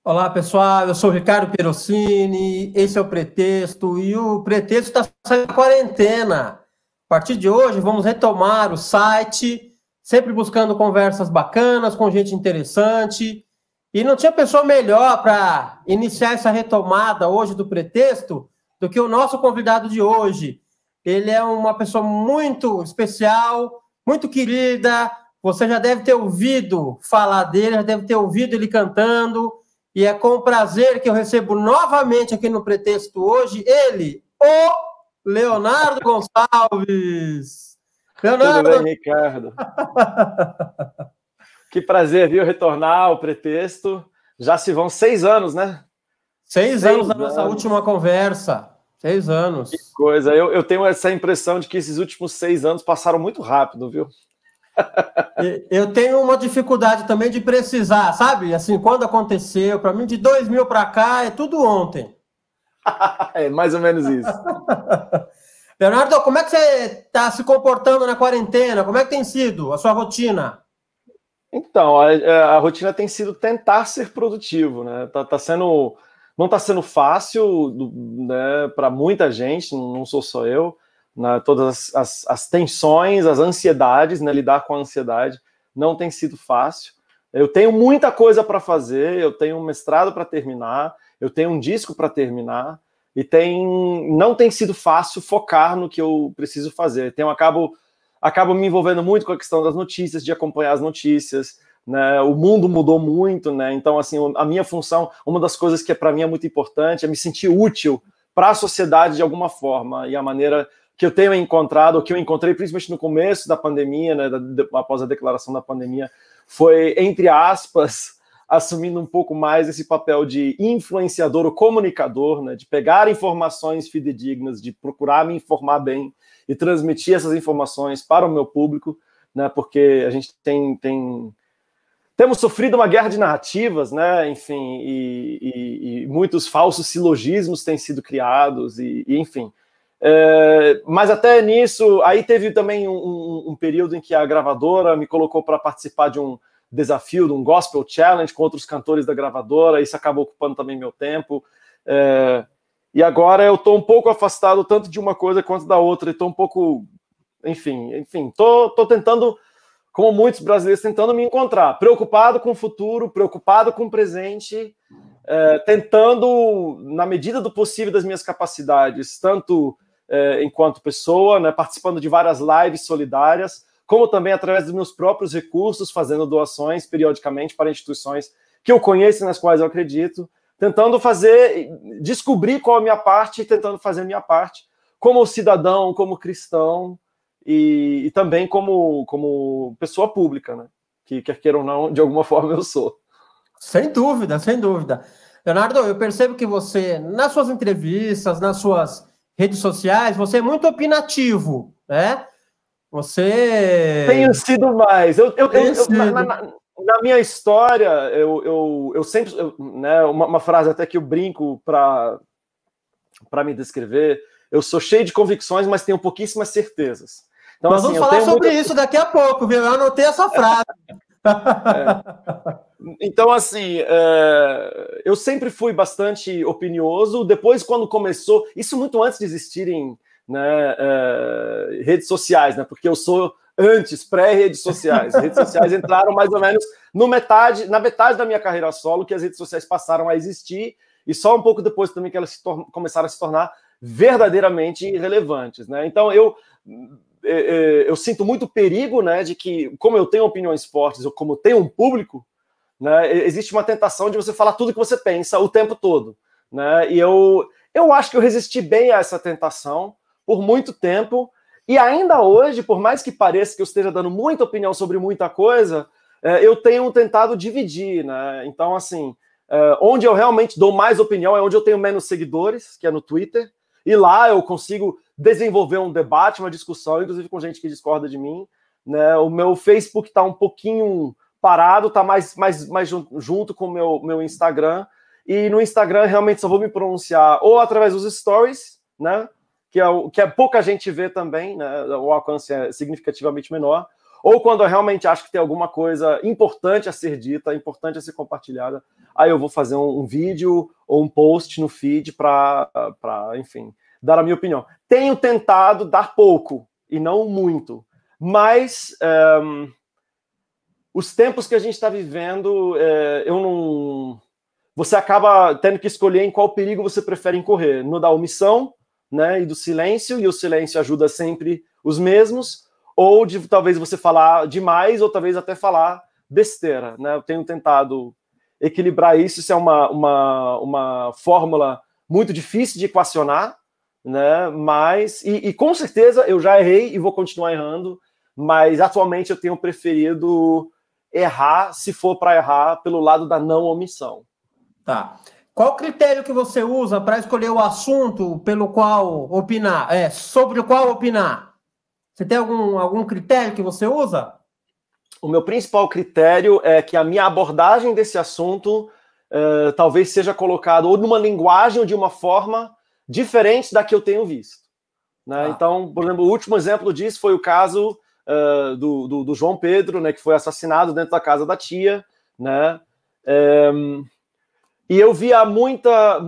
Olá, pessoal. Eu sou o Ricardo Perosini. Esse é o Pretexto e o Pretexto está saindo da quarentena. A partir de hoje, vamos retomar o site, sempre buscando conversas bacanas com gente interessante. E não tinha pessoa melhor para iniciar essa retomada hoje do Pretexto do que o nosso convidado de hoje. Ele é uma pessoa muito especial, muito querida. Você já deve ter ouvido falar dele, já deve ter ouvido ele cantando. E é com prazer que eu recebo novamente aqui no Pretexto hoje ele, o Leonardo Gonçalves. Tudo Leonardo! bem, Ricardo? Que prazer, viu, retornar ao Pretexto. Já se vão 6 anos, né? 6 anos da nossa última conversa. 6 anos. Que coisa. Eu tenho essa impressão de que esses últimos 6 anos passaram muito rápido, viu? Eu tenho uma dificuldade também de precisar, sabe? Assim, quando aconteceu, para mim, de 2000 para cá, é tudo ontem. É mais ou menos isso. Leonardo, como é que você está se comportando na quarentena? Como é que tem sido a sua rotina? Então, a rotina tem sido tentar ser produtivo, né? Não está sendo fácil, né, para muita gente, não sou só eu, né, todas as tensões, as ansiedades, né, lidar com a ansiedade não tem sido fácil. Eu tenho muita coisa para fazer, eu tenho um mestrado para terminar, eu tenho um disco para terminar, e não tem sido fácil focar no que eu preciso fazer. Acabo me envolvendo muito com a questão das notícias, de acompanhar as notícias, né? O mundo mudou muito, né? Então, assim, a minha função, uma das coisas que para mim é muito importante é me sentir útil para a sociedade de alguma forma, e a maneira que eu tenho encontrado, ou que eu encontrei principalmente no começo da pandemia, né, após a declaração da pandemia, foi, entre aspas, assumindo um pouco mais esse papel de influenciador ou comunicador, né, de pegar informações fidedignas, de procurar me informar bem e transmitir essas informações para o meu público, né, porque a gente temos sofrido uma guerra de narrativas, né, enfim, e muitos falsos silogismos têm sido criados, enfim. Mas até nisso, aí teve também um período em que a gravadora me colocou para participar de um desafio, de um Gospel Challenge com outros cantores da gravadora, isso acabou ocupando também meu tempo. E agora eu estou um pouco afastado tanto de uma coisa quanto da outra, e estou um pouco, enfim, estou tentando, como muitos brasileiros, tentando me encontrar, preocupado com o futuro, preocupado com o presente, tentando, na medida do possível das minhas capacidades, tanto enquanto pessoa, né, participando de várias lives solidárias, como também através dos meus próprios recursos, fazendo doações periodicamente para instituições que eu conheço e nas quais eu acredito, tentando descobrir qual é a minha parte e tentando fazer a minha parte como cidadão, como cristão e também como pessoa pública, né? Que quer queira ou não, de alguma forma eu sou. Sem dúvida, sem dúvida. Leonardo, eu percebo que você, nas suas entrevistas, nas suas redes sociais, você é muito opinativo, né? Você... Tenho sido mais. Na minha história, eu sempre... né, uma frase até que eu brinco para me descrever, eu sou cheio de convicções, mas tenho pouquíssimas certezas. Então, nós vamos falar sobre isso daqui a pouco, viu? Eu anotei essa frase. Então, assim, eu sempre fui bastante opinioso. Depois, quando começou... Isso muito antes de existirem, né, redes sociais, né? Porque eu sou antes, pré-redes sociais. As redes sociais entraram mais ou menos na metade da minha carreira solo, que as redes sociais passaram a existir, e só um pouco depois também que elas começaram a se tornar verdadeiramente relevantes, né? Então, eu sinto muito perigo, né, de que, como eu tenho opiniões fortes, ou como tenho um público, né, existe uma tentação de você falar tudo que você pensa o tempo todo, né? E eu acho que eu resisti bem a essa tentação por muito tempo, e ainda hoje, por mais que pareça que eu esteja dando muita opinião sobre muita coisa, eu tenho tentado dividir, né? Então, assim, onde eu realmente dou mais opinião é onde eu tenho menos seguidores, que é no Twitter, e lá eu consigo desenvolver um debate, uma discussão, inclusive com gente que discorda de mim, né? O meu Facebook está um pouquinho parado, está mais junto com o meu Instagram, e no Instagram realmente só vou me pronunciar ou através dos stories, né? Que pouca gente vê também, né? O alcance é significativamente menor, ou quando eu realmente acho que tem alguma coisa importante a ser dita, importante a ser compartilhada, aí eu vou fazer um vídeo ou um post no feed para, enfim, dar a minha opinião. Tenho tentado dar pouco, e não muito, mas os tempos que a gente está vivendo, eu não... Você acaba tendo que escolher em qual perigo você prefere incorrer, no da omissão, né, e do silêncio, e o silêncio ajuda sempre os mesmos, ou de talvez você falar demais, ou talvez até falar besteira, né? Eu tenho tentado equilibrar isso. Isso é uma fórmula muito difícil de equacionar, né? Mas, e com certeza eu já errei e vou continuar errando, mas atualmente eu tenho preferido errar, se for para errar, pelo lado da não omissão. Tá. Qual critério que você usa para escolher o assunto pelo qual opinar? Sobre o qual opinar? Você tem algum critério que você usa? O meu principal critério é que a minha abordagem desse assunto talvez seja colocado ou numa linguagem ou de uma forma diferente da que eu tenho visto, né? Então, por exemplo, o último exemplo disso foi o caso do João Pedro, né, que foi assassinado dentro da casa da tia, né? E eu via muitas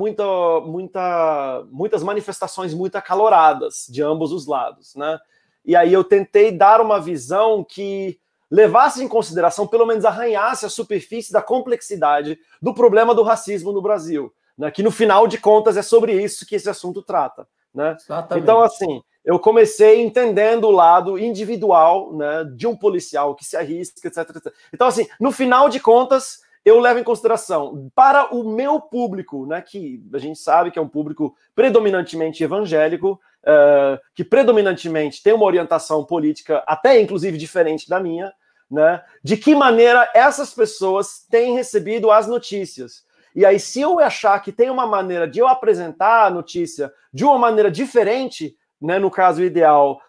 manifestações muito acaloradas de ambos os lados, né? E aí eu tentei dar uma visão que levasse em consideração, pelo menos arranhasse a superfície da complexidade do problema do racismo no Brasil, né? Que no final de contas é sobre isso que esse assunto trata, né? Exatamente. Então, assim, eu comecei entendendo o lado individual, né, de um policial que se arrisca, etc, etc. Então, assim, no final de contas, eu levo em consideração para o meu público, né, que a gente sabe que é um público predominantemente evangélico, que predominantemente tem uma orientação política até inclusive diferente da minha, né, de que maneira essas pessoas têm recebido as notícias. E aí, se eu achar que tem uma maneira de eu apresentar a notícia de uma maneira diferente, né, no caso ideal,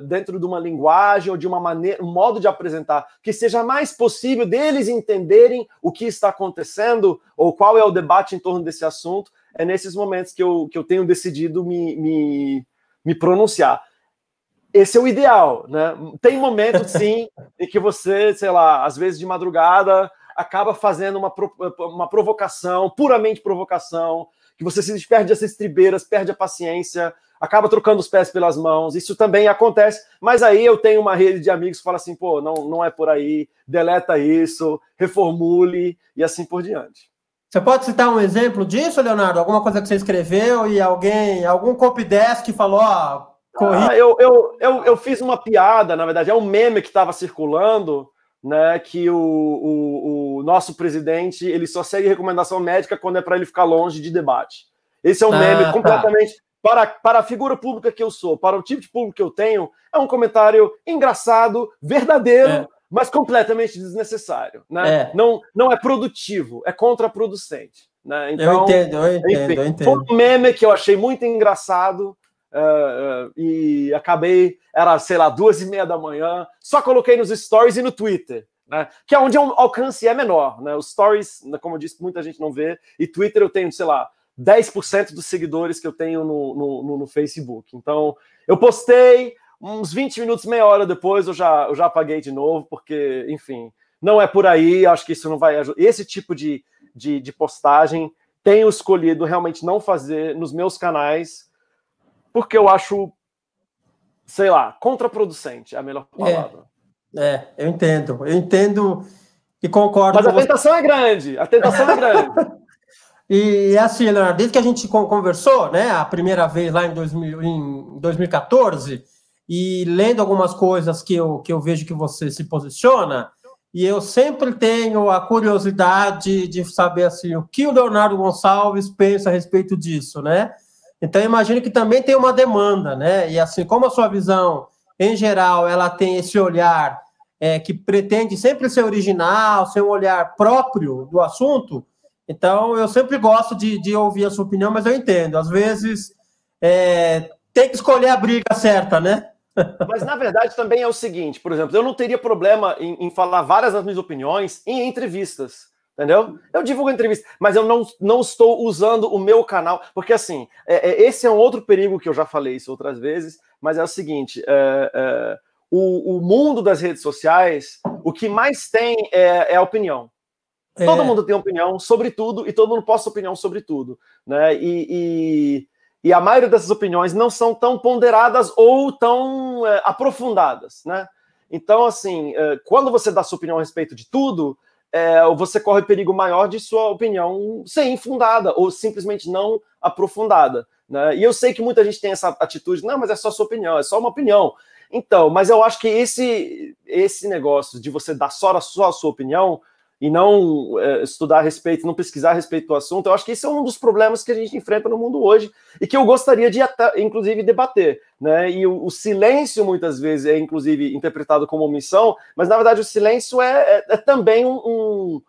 dentro de uma linguagem ou de uma maneira, um modo de apresentar que seja mais possível deles entenderem o que está acontecendo ou qual é o debate em torno desse assunto, é nesses momentos que eu tenho decidido me pronunciar. Esse é o ideal, né? Tem momentos, sim, em que você, sei lá, às vezes de madrugada, acaba fazendo uma provocação, puramente provocação, que você se perde as estribeiras, perde a paciência, acaba trocando os pés pelas mãos. Isso também acontece, mas aí eu tenho uma rede de amigos que fala assim, pô, não é por aí, deleta isso, reformule e assim por diante. Você pode citar um exemplo disso, Leonardo? Alguma coisa que você escreveu e algum copydesk que falou, eu fiz uma piada, na verdade, é um meme que estava circulando, né, que o nosso presidente, ele só segue recomendação médica quando é para ele ficar longe de debate. Esse é um meme completamente... Para a figura pública que eu sou, para o tipo de público que eu tenho, é um comentário engraçado, verdadeiro, mas completamente desnecessário, né? Não é produtivo, é contraproducente, né? Então, eu entendo. Foi um meme que eu achei muito engraçado e acabei, era, sei lá, 2:30 da manhã, só coloquei nos stories e no Twitter, né? Que é onde o alcance é menor, né? Os stories, como eu disse, muita gente não vê, e Twitter eu tenho, sei lá, 10% dos seguidores que eu tenho no Facebook. Então, eu postei, uns 20 minutos, meia hora depois, eu já apaguei de novo, porque, enfim, não é por aí, acho que isso não vai ajudar. Esse tipo de postagem tenho escolhido realmente não fazer nos meus canais, porque eu acho, sei lá, contraproducente, é a melhor palavra. Eu entendo e concordo. Mas a tentação é grande, E assim, Leonardo, desde que a gente conversou, né, a primeira vez lá em 2014, e lendo algumas coisas que eu vejo que você se posiciona, e eu sempre tenho a curiosidade de saber assim, o que o Leonardo Gonçalves pensa a respeito disso, né? Então, eu imagino que também tem uma demanda, né? E assim, como a sua visão, em geral, ela tem esse olhar que pretende sempre ser original, ser um olhar próprio do assunto. Então, eu sempre gosto de ouvir a sua opinião, mas eu entendo. Às vezes, tem que escolher a briga certa, né? Mas, na verdade, também é o seguinte, por exemplo, eu não teria problema em falar várias das minhas opiniões em entrevistas, entendeu? Eu divulgo entrevistas, mas eu não estou usando o meu canal, porque, assim, esse é um outro perigo que eu já falei isso outras vezes, mas é o seguinte, o mundo das redes sociais, o que mais tem é a opinião. Todo mundo tem opinião sobre tudo e todo mundo posta opinião sobre tudo, né? E a maioria dessas opiniões não são tão ponderadas ou tão aprofundadas, né? Então, assim, quando você dá sua opinião a respeito de tudo, você corre perigo maior de sua opinião ser infundada ou simplesmente não aprofundada, né? E eu sei que muita gente tem essa atitude, não, mas é só sua opinião, é só uma opinião. Então, mas eu acho que esse negócio de você dar só a sua opinião e não estudar a respeito, não pesquisar a respeito do assunto, eu acho que esse é um dos problemas que a gente enfrenta no mundo hoje e que eu gostaria de, inclusive, debater, né? E o silêncio, muitas vezes, é, inclusive, interpretado como omissão, mas, na verdade, o silêncio é também um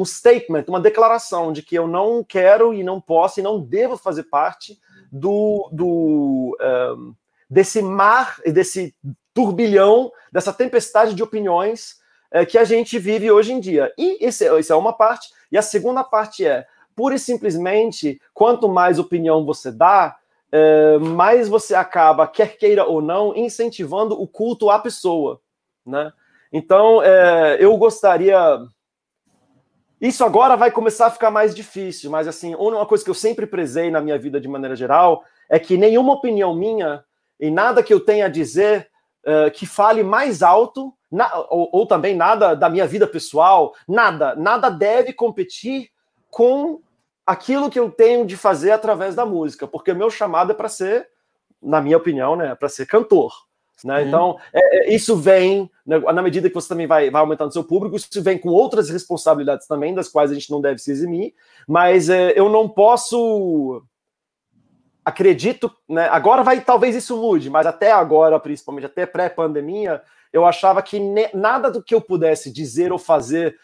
statement, uma declaração de que eu não quero e não posso e não devo fazer parte desse mar, desse turbilhão, dessa tempestade de opiniões que a gente vive hoje em dia. E isso é uma parte. E a segunda parte pura e simplesmente, quanto mais opinião você dá, mais você acaba, quer queira ou não, incentivando o culto à pessoa, né? Então, eu gostaria... Isso agora vai começar a ficar mais difícil, mas, assim, uma coisa que eu sempre prezei na minha vida de maneira geral é que nenhuma opinião minha e nada que eu tenha a dizer que fale mais alto, ou também nada da minha vida pessoal, nada deve competir com aquilo que eu tenho de fazer através da música, porque o meu chamado é para ser, na minha opinião, né, para ser cantor. Né? Então, isso vem, né, na medida que você também vai aumentando seu público, isso vem com outras responsabilidades também, das quais a gente não deve se eximir, mas eu não posso... Acredito, né, agora talvez isso mude, mas até agora, principalmente até pré-pandemia, eu achava que nada do que eu pudesse dizer ou fazer,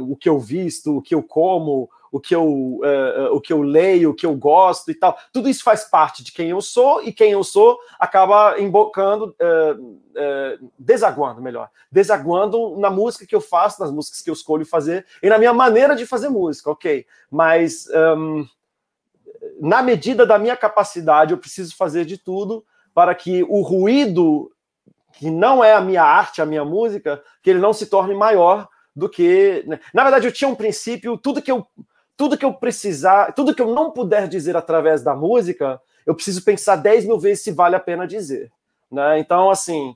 o que eu visto, o que eu como, o que eu leio, o que eu gosto e tal, tudo isso faz parte de quem eu sou, e quem eu sou acaba embocando, desaguando na música que eu faço, nas músicas que eu escolho fazer, e na minha maneira de fazer música, ok? Mas... na medida da minha capacidade, eu preciso fazer de tudo para que o ruído, que não é a minha arte, a minha música, que ele não se torne maior do que... Na verdade, eu tinha um princípio, tudo que eu precisar, tudo que eu não puder dizer através da música, eu preciso pensar 10 mil vezes se vale a pena dizer. Né? Então, assim...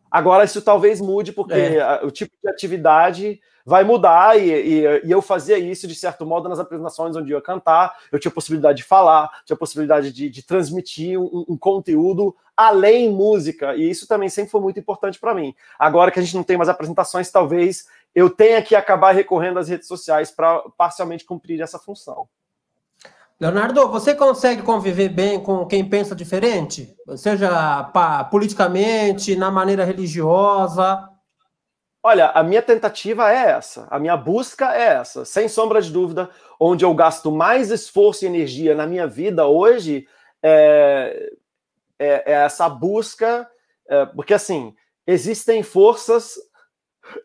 agora isso talvez mude, porque o tipo de atividade vai mudar, e eu fazia isso, de certo modo, nas apresentações onde eu ia cantar, eu tinha possibilidade de falar, tinha possibilidade de transmitir um conteúdo além música, e isso também sempre foi muito importante para mim. Agora que a gente não tem mais apresentações, talvez eu tenha que acabar recorrendo às redes sociais para parcialmente cumprir essa função. Leonardo, você consegue conviver bem com quem pensa diferente? Seja politicamente, na maneira religiosa? Olha, a minha tentativa é essa, a minha busca é essa, sem sombra de dúvida. Onde eu gasto mais esforço e energia na minha vida hoje é essa busca, porque, assim, existem forças,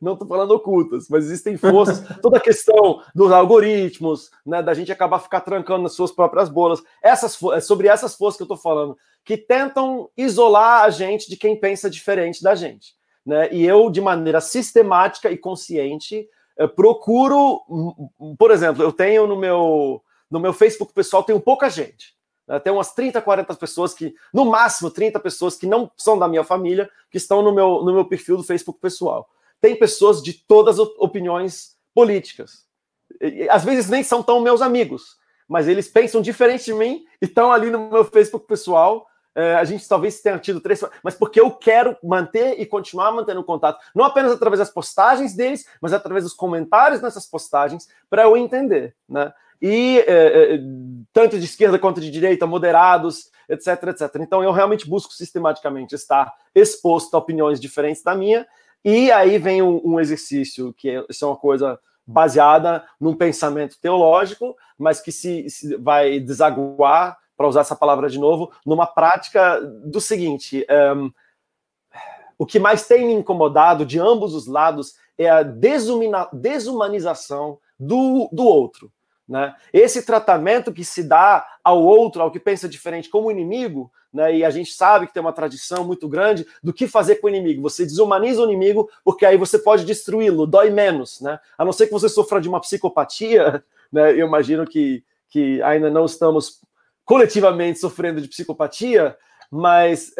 não estou falando ocultas, mas existem forças, toda a questão dos algoritmos, né, da gente acabar ficar trancando nas suas próprias bolas, sobre essas forças que eu estou falando, que tentam isolar a gente de quem pensa diferente da gente. Né? E eu, de maneira sistemática e consciente, procuro, por exemplo, eu tenho no meu Facebook pessoal, tenho pouca gente. Né? Tem umas 30, 40 pessoas no máximo 30 pessoas que não são da minha família, que estão no meu perfil do Facebook pessoal. Tem pessoas de todas as opiniões políticas. Às vezes nem são tão meus amigos, mas eles pensam diferente de mim e estão ali no meu Facebook pessoal. A gente talvez tenha tido 3, mas porque eu quero manter e continuar mantendo contato, não apenas através das postagens deles, mas através dos comentários nessas postagens, para eu entender, né? E tanto de esquerda quanto de direita, moderados, etc, etc. Então eu realmente busco sistematicamente estar exposto a opiniões diferentes da minha, e aí vem um exercício, isso é uma coisa baseada num pensamento teológico, mas que se vai desaguar, para usar essa palavra de novo, numa prática do seguinte: o que mais tem me incomodado de ambos os lados é a desumanização do outro. né? Esse tratamento que se dá ao outro, ao que pensa diferente, como inimigo, né? E a gente sabe que tem uma tradição muito grande do que fazer com o inimigo. Você desumaniza o inimigo, porque aí você pode destruí-lo, dói menos, né? A não ser que você sofra de uma psicopatia, né? Eu imagino que ainda não estamos coletivamente sofrendo de psicopatia, mas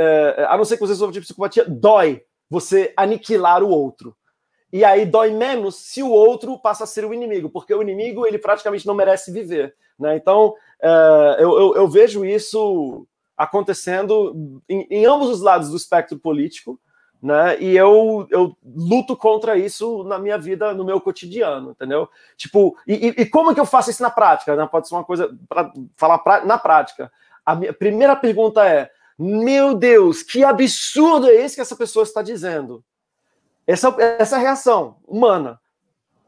a não ser que você sofra de psicopatia, dói você aniquilar o outro. E aí dói menos se o outro passa a ser o inimigo, porque o inimigo, ele praticamente não merece viver, né? Então, eu vejo isso acontecendo em ambos os lados do espectro político, né? E eu luto contra isso na minha vida, no meu cotidiano, entendeu? Tipo, e como que eu faço isso na prática? Né? Pode ser uma coisa para falar na prática. A minha primeira pergunta é: meu Deus, que absurdo é esse que essa pessoa está dizendo? Essa reação humana.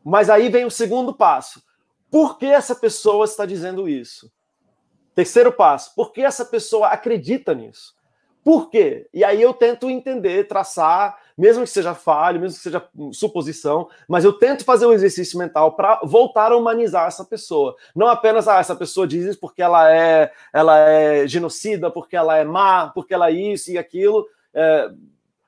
Mas aí vem o segundo passo. Por que essa pessoa está dizendo isso? Terceiro passo. Por que essa pessoa acredita nisso? Por quê? E aí eu tento entender, traçar, mesmo que seja falho, mesmo que seja suposição, mas eu tento fazer um exercício mental para voltar a humanizar essa pessoa. Não apenas, essa pessoa diz isso porque ela é genocida, porque ela é má, porque ela é isso e aquilo.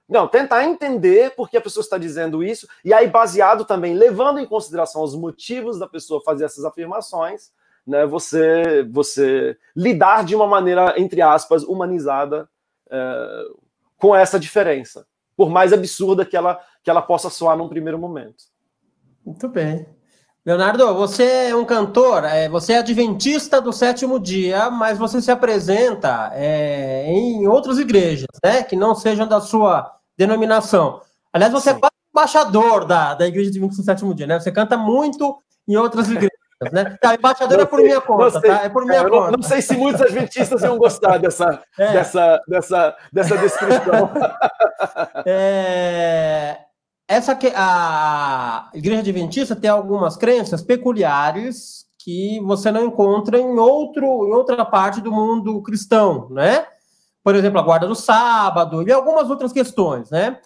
Não, tentar entender por que a pessoa está dizendo isso, e aí baseado também, levando em consideração os motivos da pessoa fazer essas afirmações, né, você lidar de uma maneira, entre aspas, humanizada com essa diferença, por mais absurda que ela possa soar num primeiro momento. Muito bem. Leonardo, você é um cantor, você é adventista do sétimo dia, mas você se apresenta em outras igrejas, né, que não sejam da sua denominação. Aliás, você Sim. É quase embaixador da Igreja Adventista do sétimo dia, né? Você canta muito em outras igrejas, né? Tá, embaixador é por minha conta, tá? É por minha conta. Não sei se muitos adventistas iam gostar dessa descrição. A Igreja Adventista tem algumas crenças peculiares que você não encontra em outra parte do mundo cristão, né? Por exemplo, a guarda do sábado e algumas outras questões, né?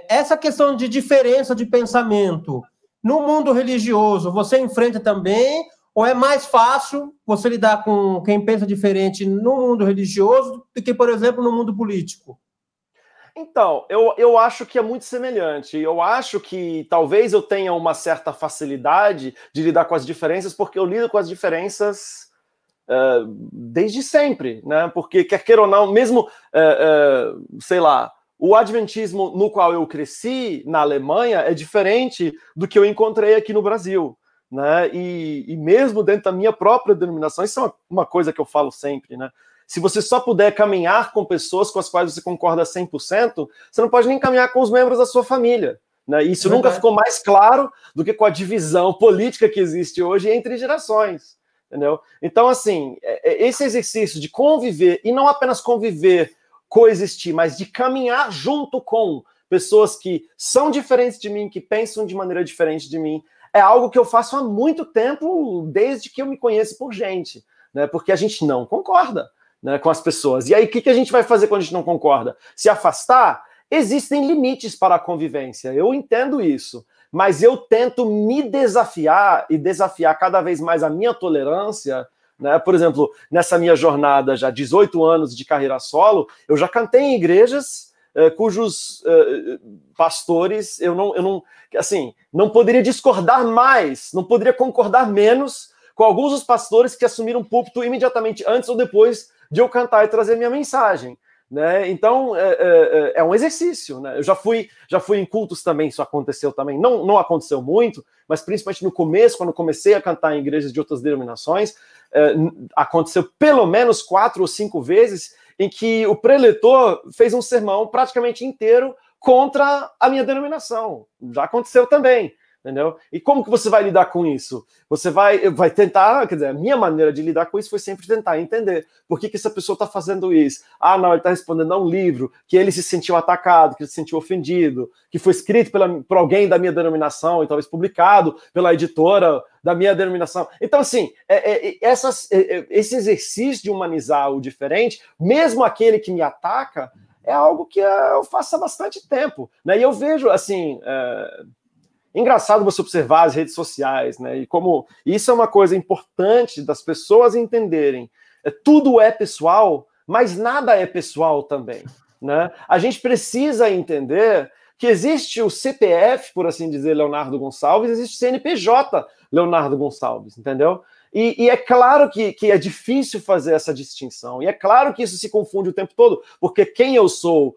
Essa questão de diferença de pensamento no mundo religioso, você enfrenta também, ou é mais fácil você lidar com quem pensa diferente no mundo religioso do que, por exemplo, no mundo político? Então, eu acho que é muito semelhante. Eu acho que talvez eu tenha uma certa facilidade de lidar com as diferenças, porque eu lido com as diferenças desde sempre, né? Porque, quer queira ou não, mesmo, sei lá, o adventismo no qual eu cresci, na Alemanha, é diferente do que eu encontrei aqui no Brasil, né? E mesmo dentro da minha própria denominação, isso é uma coisa que eu falo sempre, né? Se você só puder caminhar com pessoas com as quais você concorda 100%, você não pode nem caminhar com os membros da sua família, né? Isso nunca ficou mais claro do que com a divisão política que existe hoje entre gerações, entendeu? Então, assim, esse exercício de conviver, e não apenas conviver, coexistir, mas de caminhar junto com pessoas que são diferentes de mim, que pensam de maneira diferente de mim, é algo que eu faço há muito tempo, desde que eu me conheço por gente, né? Porque a gente não concorda, né, com as pessoas. E aí, o que a gente vai fazer quando a gente não concorda? Se afastar? Existem limites para a convivência, eu entendo isso, mas eu tento me desafiar e desafiar cada vez mais a minha tolerância, né? Por exemplo, nessa minha jornada, já 18 anos de carreira solo, eu já cantei em igrejas cujos pastores, eu não poderia discordar mais, não poderia concordar menos com alguns dos pastores que assumiram púlpito imediatamente antes ou depois de eu cantar e trazer minha mensagem, né? Então, é um exercício, né? Eu já fui em cultos também, isso aconteceu também, não aconteceu muito, mas principalmente no começo, quando comecei a cantar em igrejas de outras denominações, aconteceu pelo menos 4 ou 5 vezes em que o preletor fez um sermão praticamente inteiro contra a minha denominação. Já aconteceu também. Entendeu? E como que você vai lidar com isso? Você vai tentar, quer dizer, a minha maneira de lidar com isso foi sempre tentar entender por que essa pessoa está fazendo isso. Não, ele está respondendo a um livro que ele se sentiu atacado, que ele se sentiu ofendido, que foi escrito por alguém da minha denominação e talvez publicado pela editora da minha denominação. Então, assim, esse exercício de humanizar o diferente, mesmo aquele que me ataca, é algo que eu faço há bastante tempo, né? E eu vejo, assim... Engraçado você observar as redes sociais, né? E como isso é uma coisa importante das pessoas entenderem. Tudo é pessoal, mas nada é pessoal também, né? A gente precisa entender que existe o CPF, por assim dizer, Leonardo Gonçalves, existe o CNPJ Leonardo Gonçalves, entendeu? E é claro que é difícil fazer essa distinção, e é claro que isso se confunde o tempo todo, porque quem eu sou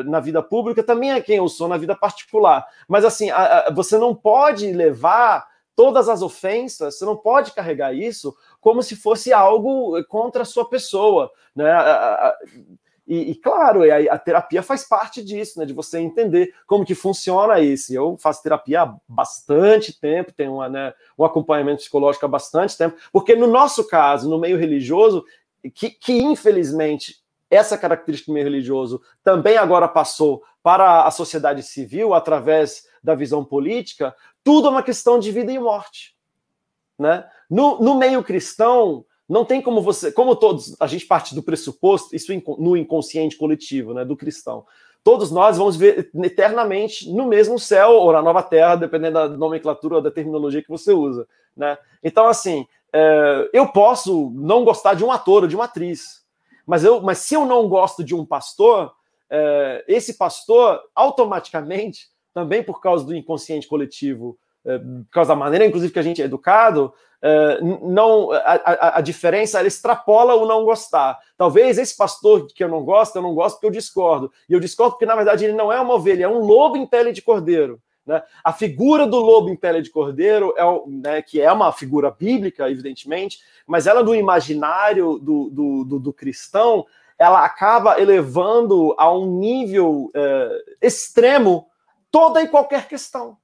na vida pública também é quem eu sou na vida particular. Mas assim, você não pode levar todas as ofensas, você não pode carregar isso como se fosse algo contra a sua pessoa, né? E claro, a terapia faz parte disso, né? De você entender como que funciona isso. Eu faço terapia há bastante tempo, tenho um acompanhamento psicológico há bastante tempo, porque no nosso caso, no meio religioso, que infelizmente essa característica do meio religioso também agora passou para a sociedade civil através da visão política, tudo é uma questão de vida e morte, né? No meio cristão, não tem como você, como todos, a gente parte do pressuposto, isso no inconsciente coletivo, né, do cristão. Todos nós vamos ver eternamente no mesmo céu ou na nova terra, dependendo da nomenclatura ou da terminologia que você usa, né? Então, assim, eu posso não gostar de um ator ou de uma atriz, mas se eu não gosto de um pastor, esse pastor, automaticamente, também por causa do inconsciente coletivo, por causa da maneira, inclusive, que a gente é educado, a diferença ela extrapola o não gostar. Talvez esse pastor que eu não gosto porque eu discordo. E eu discordo porque, na verdade, ele não é uma ovelha, é um lobo em pele de cordeiro. Né? A figura do lobo em pele de cordeiro, que é uma figura bíblica, evidentemente, mas ela no imaginário do cristão, ela acaba elevando a um nível extremo toda e qualquer questão.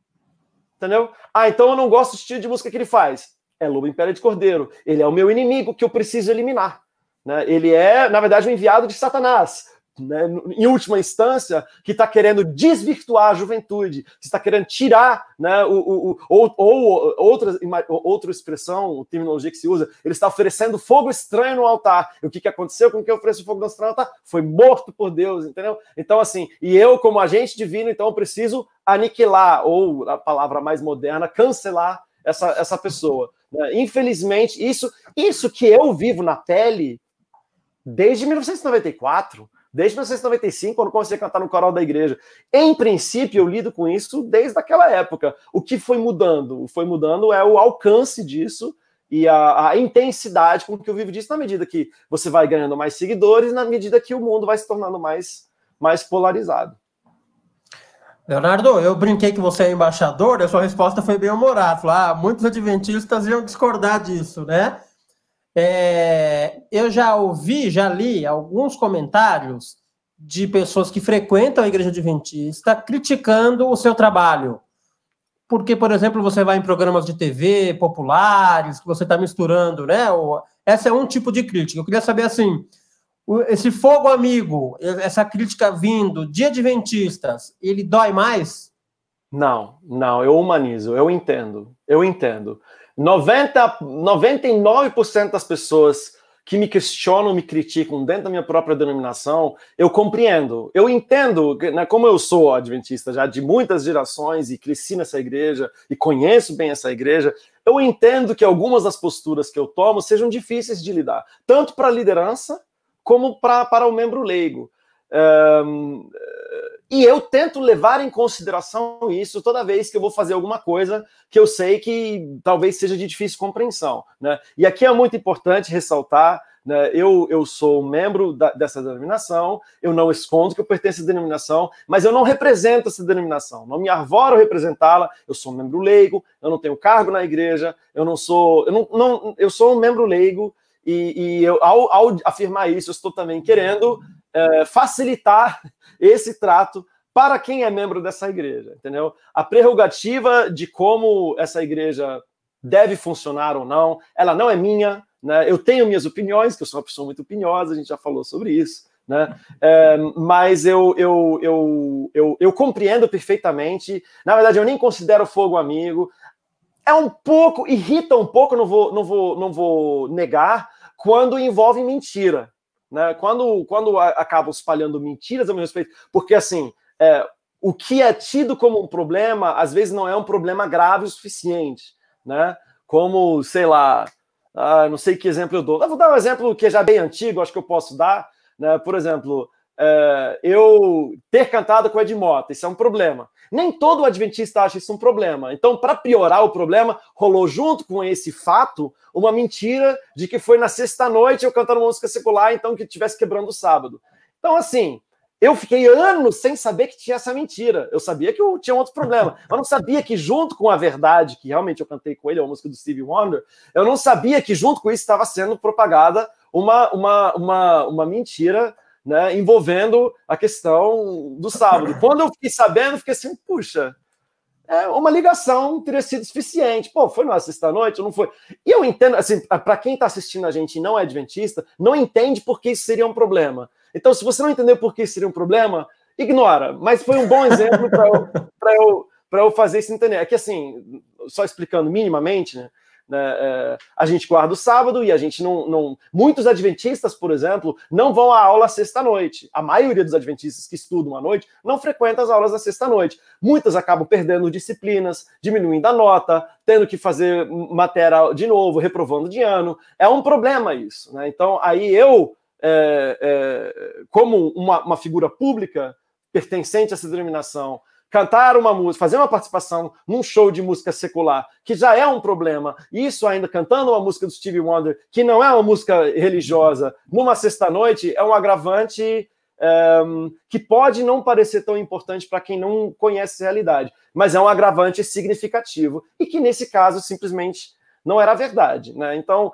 Entendeu? Então eu não gosto do estilo de música que ele faz. É lobo em pele de cordeiro. Ele é o meu inimigo que eu preciso eliminar. Né? Ele é, na verdade, um enviado de Satanás. Né? Em última instância, que está querendo desvirtuar a juventude, que está querendo tirar, né, outra expressão, terminologia que se usa, ele está oferecendo fogo estranho no altar. E o que aconteceu com quem ofereceu fogo estranho no altar? Foi morto por Deus, entendeu? Então, assim, e eu, como agente divino, então eu preciso aniquilar, ou a palavra mais moderna, cancelar essa pessoa. Né? Infelizmente, isso que eu vivo na pele desde 1994, desde 1995, quando comecei a cantar no coral da igreja. Em princípio, eu lido com isso desde aquela época. O que foi mudando? O que foi mudando é o alcance disso e a intensidade com que eu vivo disso, na medida que você vai ganhando mais seguidores, na medida que o mundo vai se tornando mais polarizado. Leonardo, eu brinquei que você é embaixador, a sua resposta foi bem humorada. Muitos adventistas iam discordar disso, né? Eu já li alguns comentários de pessoas que frequentam a igreja adventista criticando o seu trabalho. Porque, por exemplo, você vai em programas de TV populares, que você está misturando, né? Essa é um tipo de crítica. Eu queria saber, assim, esse fogo amigo, essa crítica vindo de adventistas, ele dói mais? Não, eu humanizo, eu entendo. 99% das pessoas que me questionam, me criticam dentro da minha própria denominação, eu compreendo. Eu entendo, né, como eu sou adventista já de muitas gerações e cresci nessa igreja e conheço bem essa igreja, eu entendo que algumas das posturas que eu tomo sejam difíceis de lidar, tanto para a liderança como para o membro leigo. E eu tento levar em consideração isso toda vez que eu vou fazer alguma coisa que eu sei que talvez seja de difícil compreensão. Né? E aqui é muito importante ressaltar, né, eu sou membro dessa denominação, eu não escondo que eu pertenço à denominação, mas eu não represento essa denominação, não me arvoro representá-la, eu sou um membro leigo, eu não tenho cargo na igreja, eu sou um membro leigo, e ao afirmar isso, eu estou também querendo facilitar esse trato para quem é membro dessa igreja, entendeu? A prerrogativa de como essa igreja deve funcionar ou não, ela não é minha, né? Eu tenho minhas opiniões, que eu sou uma pessoa muito opiniosa, a gente já falou sobre isso, né? Mas eu compreendo perfeitamente. Na verdade, eu nem considero fogo amigo. Irrita um pouco, não vou negar, quando envolve mentira. Né? Quando acabam espalhando mentiras a meu respeito, porque assim, o que é tido como um problema, às vezes não é um problema grave o suficiente, né? Como, sei lá, não sei que exemplo eu dou. Eu vou dar um exemplo que é já bem antigo, acho que eu posso dar, né? Por exemplo, eu ter cantado com o Ed Mota, isso é um problema. Nem todo adventista acha isso um problema. Então, para piorar o problema, rolou junto com esse fato uma mentira de que foi na sexta-noite eu cantando música secular, então que estivesse quebrando o sábado. Então, assim, eu fiquei anos sem saber que tinha essa mentira. Eu sabia que eu tinha outro problema. Eu não sabia que junto com a verdade, que realmente eu cantei com ele, a música do Stevie Wonder, eu não sabia que junto com isso estava sendo propagada uma mentira, né, envolvendo a questão do sábado. Quando eu fiquei sabendo, eu fiquei assim, puxa, uma ligação teria sido suficiente. Pô, foi na sexta-noite ou não foi? E eu entendo, assim, para quem está assistindo a gente e não é adventista, não entende por que isso seria um problema. Então, se você não entendeu por que isso seria um problema, ignora. Mas foi um bom exemplo para eu fazer isso entender. É que, assim, só explicando minimamente, né, a gente guarda o sábado e a gente não... Muitos adventistas, por exemplo, não vão à aula sexta-noite. A maioria dos adventistas que estudam à noite não frequenta as aulas da sexta-noite. Muitas acabam perdendo disciplinas, diminuindo a nota, tendo que fazer matéria de novo, reprovando de ano. É um problema isso, né? Então, aí eu, como uma figura pública pertencente a essa denominação, cantar uma música, fazer uma participação num show de música secular, que já é um problema, isso ainda cantando uma música do Stevie Wonder, que não é uma música religiosa, numa sexta-noite, é um agravante que pode não parecer tão importante para quem não conhece a realidade, mas é um agravante significativo, e que nesse caso simplesmente não era verdade, né? Então,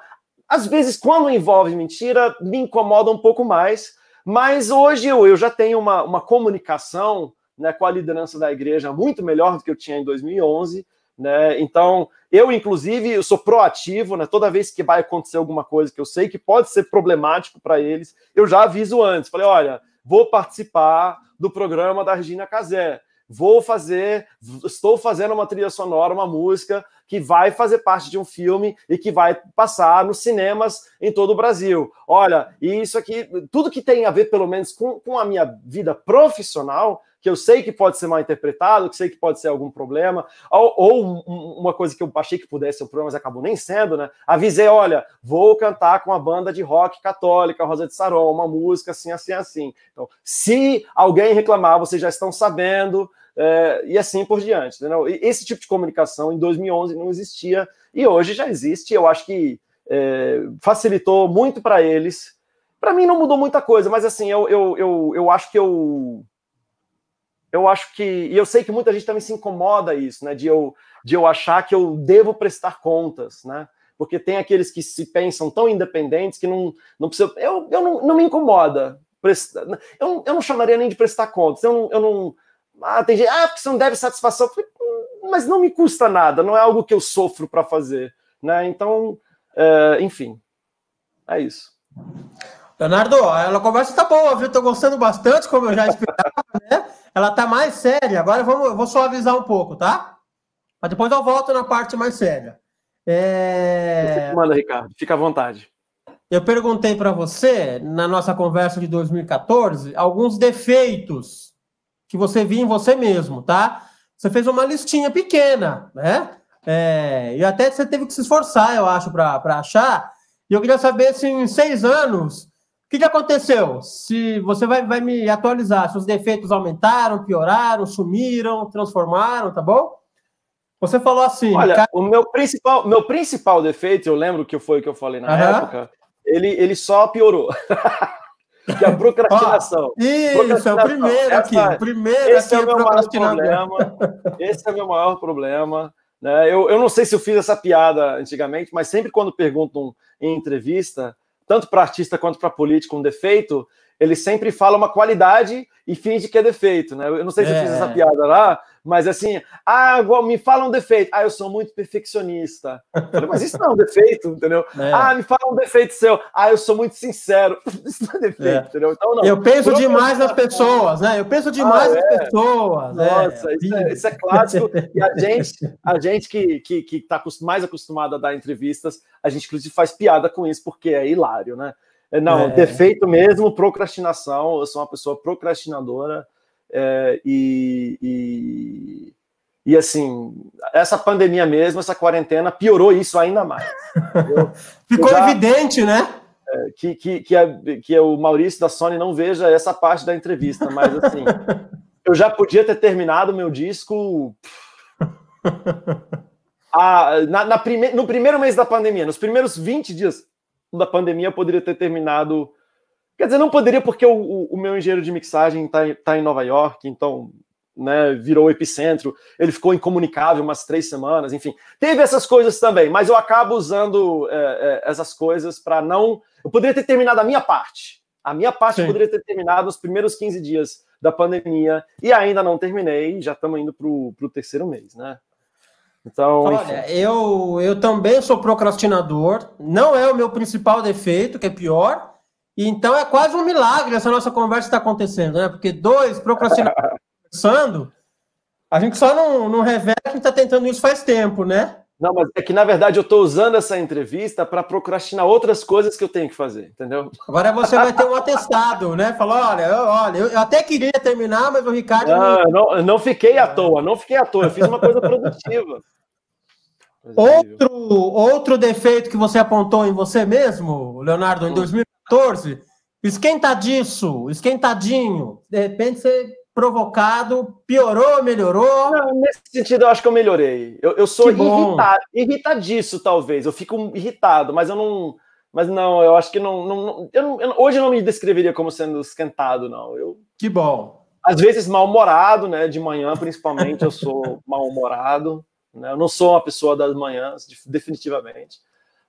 às vezes, quando envolve mentira, me incomoda um pouco mais, mas hoje eu já tenho uma comunicação, né, com a liderança da igreja muito melhor do que eu tinha em 2011, né? Então, inclusive, eu sou proativo, né? Toda vez que vai acontecer alguma coisa que eu sei que pode ser problemático para eles, eu já aviso antes. Falei, olha, vou participar do programa da Regina Casé, estou fazendo uma trilha sonora, uma música que vai fazer parte de um filme e que vai passar nos cinemas em todo o Brasil. Olha, e isso aqui, tudo que tem a ver, pelo menos, com a minha vida profissional, que eu sei que pode ser mal interpretado, que sei que pode ser algum problema, ou uma coisa que eu achei que pudesse ser um problema, mas acabou nem sendo, né? Avisei, olha, vou cantar com a banda de rock católica, Rosa de Saron, uma música assim, assim, assim. Então, se alguém reclamar, vocês já estão sabendo, e assim por diante, entendeu? E esse tipo de comunicação em 2011 não existia, e hoje já existe. Eu acho que facilitou muito para eles. Para mim não mudou muita coisa, mas assim, eu acho que e eu sei que muita gente também se incomoda isso, né, de eu achar que eu devo prestar contas, né, porque tem aqueles que se pensam tão independentes que não precisa, não me incomoda, eu não chamaria nem de prestar contas, tem gente, porque você não deve satisfação, mas não me custa nada, não é algo que eu sofro para fazer, né, então, enfim, é isso. Leonardo, a conversa tá boa, viu? Tô gostando bastante, como eu já esperava, né? Ela tá mais séria. Agora eu vou só avisar um pouco, tá? Mas depois eu volto na parte mais séria. Você que manda, Ricardo. Fica à vontade. Eu perguntei para você, na nossa conversa de 2014, alguns defeitos que você via em você mesmo, tá? Você fez uma listinha pequena, né? E até você teve que se esforçar, eu acho, para achar. E eu queria saber se em 6 anos... O que aconteceu? Se você vai me atualizar, se os defeitos aumentaram, pioraram, sumiram, transformaram, tá bom? Você falou assim... Olha, o meu principal defeito, eu lembro que foi o que eu falei na época, ele só piorou. Que é a procrastinação. Isso, é o primeiro aqui. Esse é o meu maior problema. Esse é o meu maior problema. Né? Eu não sei se eu fiz essa piada antigamente, mas sempre quando perguntam em entrevista, tanto para artista quanto para político, um defeito, ele sempre fala uma qualidade e finge que é defeito, né? Eu não sei se eu fiz essa piada lá, mas assim, me fala um defeito. Eu sou muito perfeccionista. Eu falei, mas isso não é um defeito, entendeu? Me fala um defeito seu. Eu sou muito sincero. Isso não é defeito, entendeu? Então, não. Eu penso demais nas pessoas, né? Eu penso demais nas pessoas. Nossa, isso é clássico. E a gente que está mais acostumado a dar entrevistas, a gente inclusive faz piada com isso, porque é hilário, né? Não, defeito mesmo, procrastinação. Eu sou uma pessoa procrastinadora E assim, essa pandemia mesmo, essa quarentena, piorou isso ainda mais. Ficou evidente, né? Que o Maurício da Sony não veja essa parte da entrevista, mas assim, eu já podia ter terminado o meu disco no primeiro mês da pandemia, nos primeiros 20 dias da pandemia, eu poderia ter terminado. Quer dizer, não poderia, porque o meu engenheiro de mixagem tá em Nova York, então, né, virou o epicentro, ele ficou incomunicável umas 3 semanas, enfim. Teve essas coisas também, mas eu acabo usando essas coisas para não... Eu poderia ter terminado a minha parte. A minha parte eu poderia ter terminado nos primeiros 15 dias da pandemia, e ainda não terminei, já estamos indo para o 3º mês, né? Então, olha, eu também sou procrastinador, não é o meu principal defeito, que é pior, e então é quase um milagre essa nossa conversa está acontecendo, né? Porque 2 procrastinadores conversando, a gente só não revela que a gente está tentando isso faz tempo, né? Não, mas é que, na verdade, eu estou usando essa entrevista para procrastinar outras coisas que eu tenho que fazer, entendeu? Agora você vai ter um atestado, né? Falar, olha, eu até queria terminar, mas o Ricardo... Não fiquei à toa, eu fiz uma coisa produtiva. Outro defeito que você apontou em você mesmo, Leonardo, em 2014, esquentadinho, de repente você provocado, piorou, melhorou? Não, nesse sentido, eu acho que eu melhorei. Eu sou irritadiço, talvez. Eu fico irritado, mas eu não. Mas não, eu acho que hoje eu não me descreveria como sendo esquentado, não. Que bom. Às vezes mal-humorado, né? De manhã, principalmente, eu sou mal-humorado. Né? Eu não sou uma pessoa das manhãs, definitivamente.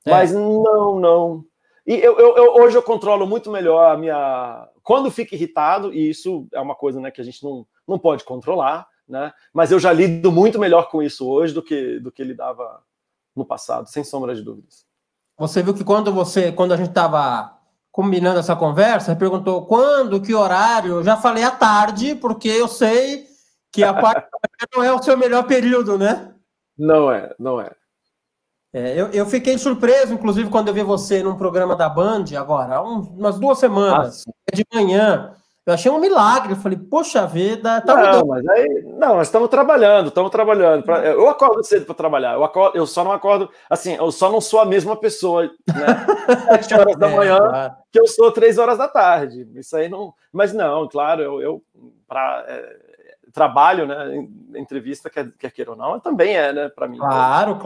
Mas não. E hoje eu controlo muito melhor a minha... Quando fico irritado, e isso é uma coisa, né, que a gente não pode controlar, né? Mas eu já lido muito melhor com isso hoje do que lidava no passado, sem sombra de dúvidas. Você viu que quando a gente estava combinando essa conversa, perguntou quando, que horário, eu já falei à tarde, porque eu sei que a parte não é o seu melhor período, né? Não é. Eu fiquei surpreso, inclusive, quando eu vi você num programa da Band, agora, umas 2 semanas, de manhã. Eu achei um milagre. Eu falei, poxa vida, tá mudando. Nós estamos trabalhando. Eu acordo cedo para trabalhar. Eu só não acordo, assim, eu só não sou a mesma pessoa, né? 7 horas da manhã, claro, que eu sou 3 horas da tarde. Isso aí não. Mas não, claro, eu trabalho, né? Entrevista, quer queira ou não, também né? Para mim. Claro.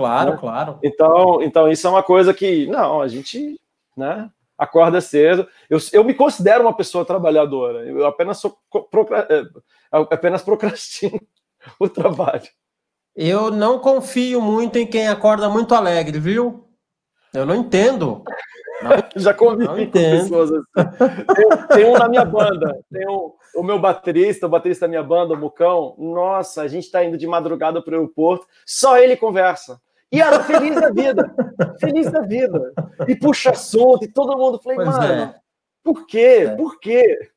Então, isso é uma coisa que, não, a gente, né? Acorda cedo. Eu me considero uma pessoa trabalhadora. Eu apenas procrastino o trabalho. Eu não confio muito em quem acorda muito alegre, viu? Eu não entendo. Já convivi com pessoas assim. Tem um na minha banda, o meu baterista, o baterista da minha banda, o Mucão. Nossa, a gente está indo de madrugada para o aeroporto, só ele conversa. E era feliz da vida. E puxa assunto, e todo mundo. Falei, mano, por quê? Por quê?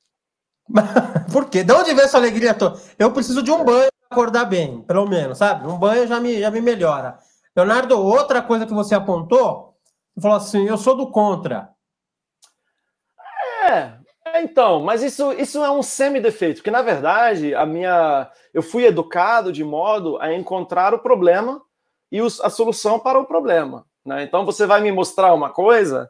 Por quê? De onde vem essa alegria toda? Eu preciso de um banho para acordar bem, pelo menos, sabe? Um banho já me melhora. Leonardo, outra coisa que você apontou, você falou assim, eu sou do contra. Então, mas isso é um semi-defeito, porque, na verdade, eu fui educado de modo a encontrar o problema e a solução para o problema. Né? Então, você vai me mostrar uma coisa,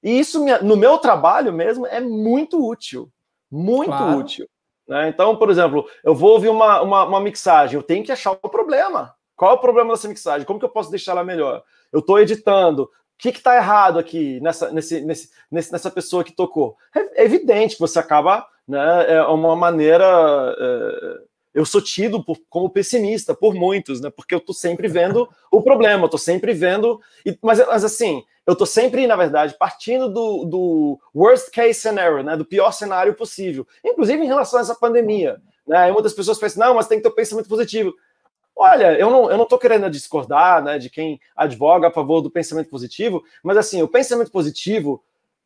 e isso, no meu trabalho mesmo, é muito útil. Muito útil. Né? Então, por exemplo, eu vou ouvir uma mixagem, eu tenho que achar o problema. Qual é o problema dessa mixagem? Como que eu posso deixar ela melhor? Eu estou editando. O que está errado aqui nessa pessoa que tocou? É evidente que você acaba, né, é uma maneira... eu sou tido como pessimista por muitos, né, porque eu estou sempre vendo o problema, eu estou sempre vendo... Mas assim, eu estou sempre, na verdade, partindo do worst case scenario, né, do pior cenário possível, inclusive em relação a essa pandemia. Né, e muitas pessoas pensam, não, mas tem que ter um pensamento positivo. Olha, eu não estou querendo discordar, né, de quem advoga a favor do pensamento positivo, mas assim, o pensamento positivo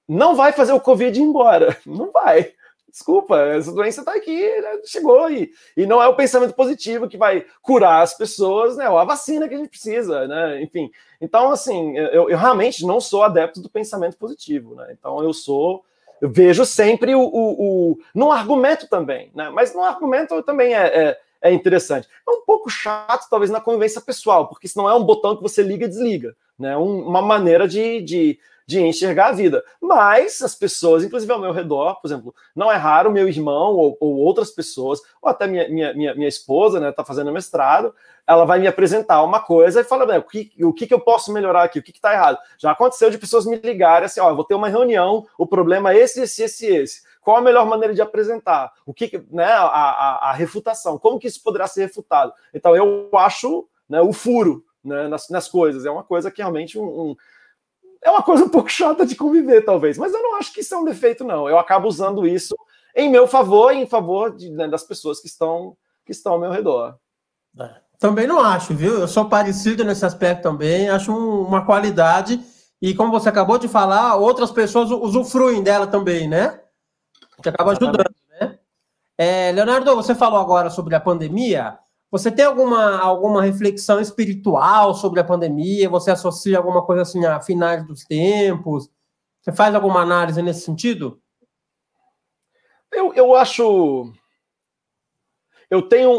não vai fazer o Covid ir embora. Não vai. Desculpa, essa doença está aqui, né, chegou aí. E não é o pensamento positivo que vai curar as pessoas, né, ou a vacina que a gente precisa, né, enfim. Então, assim, eu realmente não sou adepto do pensamento positivo, né, então eu sou Eu vejo sempre no argumento também, né? Mas no argumento também é interessante. É um pouco chato, talvez, na convivência pessoal, porque senão é um botão que você liga e desliga, né? Uma maneira de enxergar a vida. Mas as pessoas, inclusive ao meu redor, por exemplo, não é raro meu irmão ou outras pessoas, ou até minha esposa, né, tá fazendo mestrado, ela vai me apresentar uma coisa e fala, o que eu posso melhorar aqui, o que está errado. Já aconteceu de pessoas me ligarem assim, eu vou ter uma reunião, o problema é esse. Qual a melhor maneira de apresentar? O que, né, a refutação, como que isso poderá ser refutado? Então eu acho, né, o furo, né, nas coisas, é uma coisa que realmente é uma coisa um pouco chata de conviver, talvez, mas eu não acho que isso é um defeito, não. Eu acabo usando isso em meu favor e em favor né, das pessoas que estão ao meu redor. Também não acho, viu? Eu sou parecido nesse aspecto também, acho uma qualidade, e como você acabou de falar, outras pessoas usufruem dela também, né? Que acaba ajudando, né? Leonardo, você falou agora sobre a pandemia. Você tem alguma reflexão espiritual sobre a pandemia? Você associa alguma coisa assim a finais dos tempos? Você faz alguma análise nesse sentido? Eu acho... Eu tenho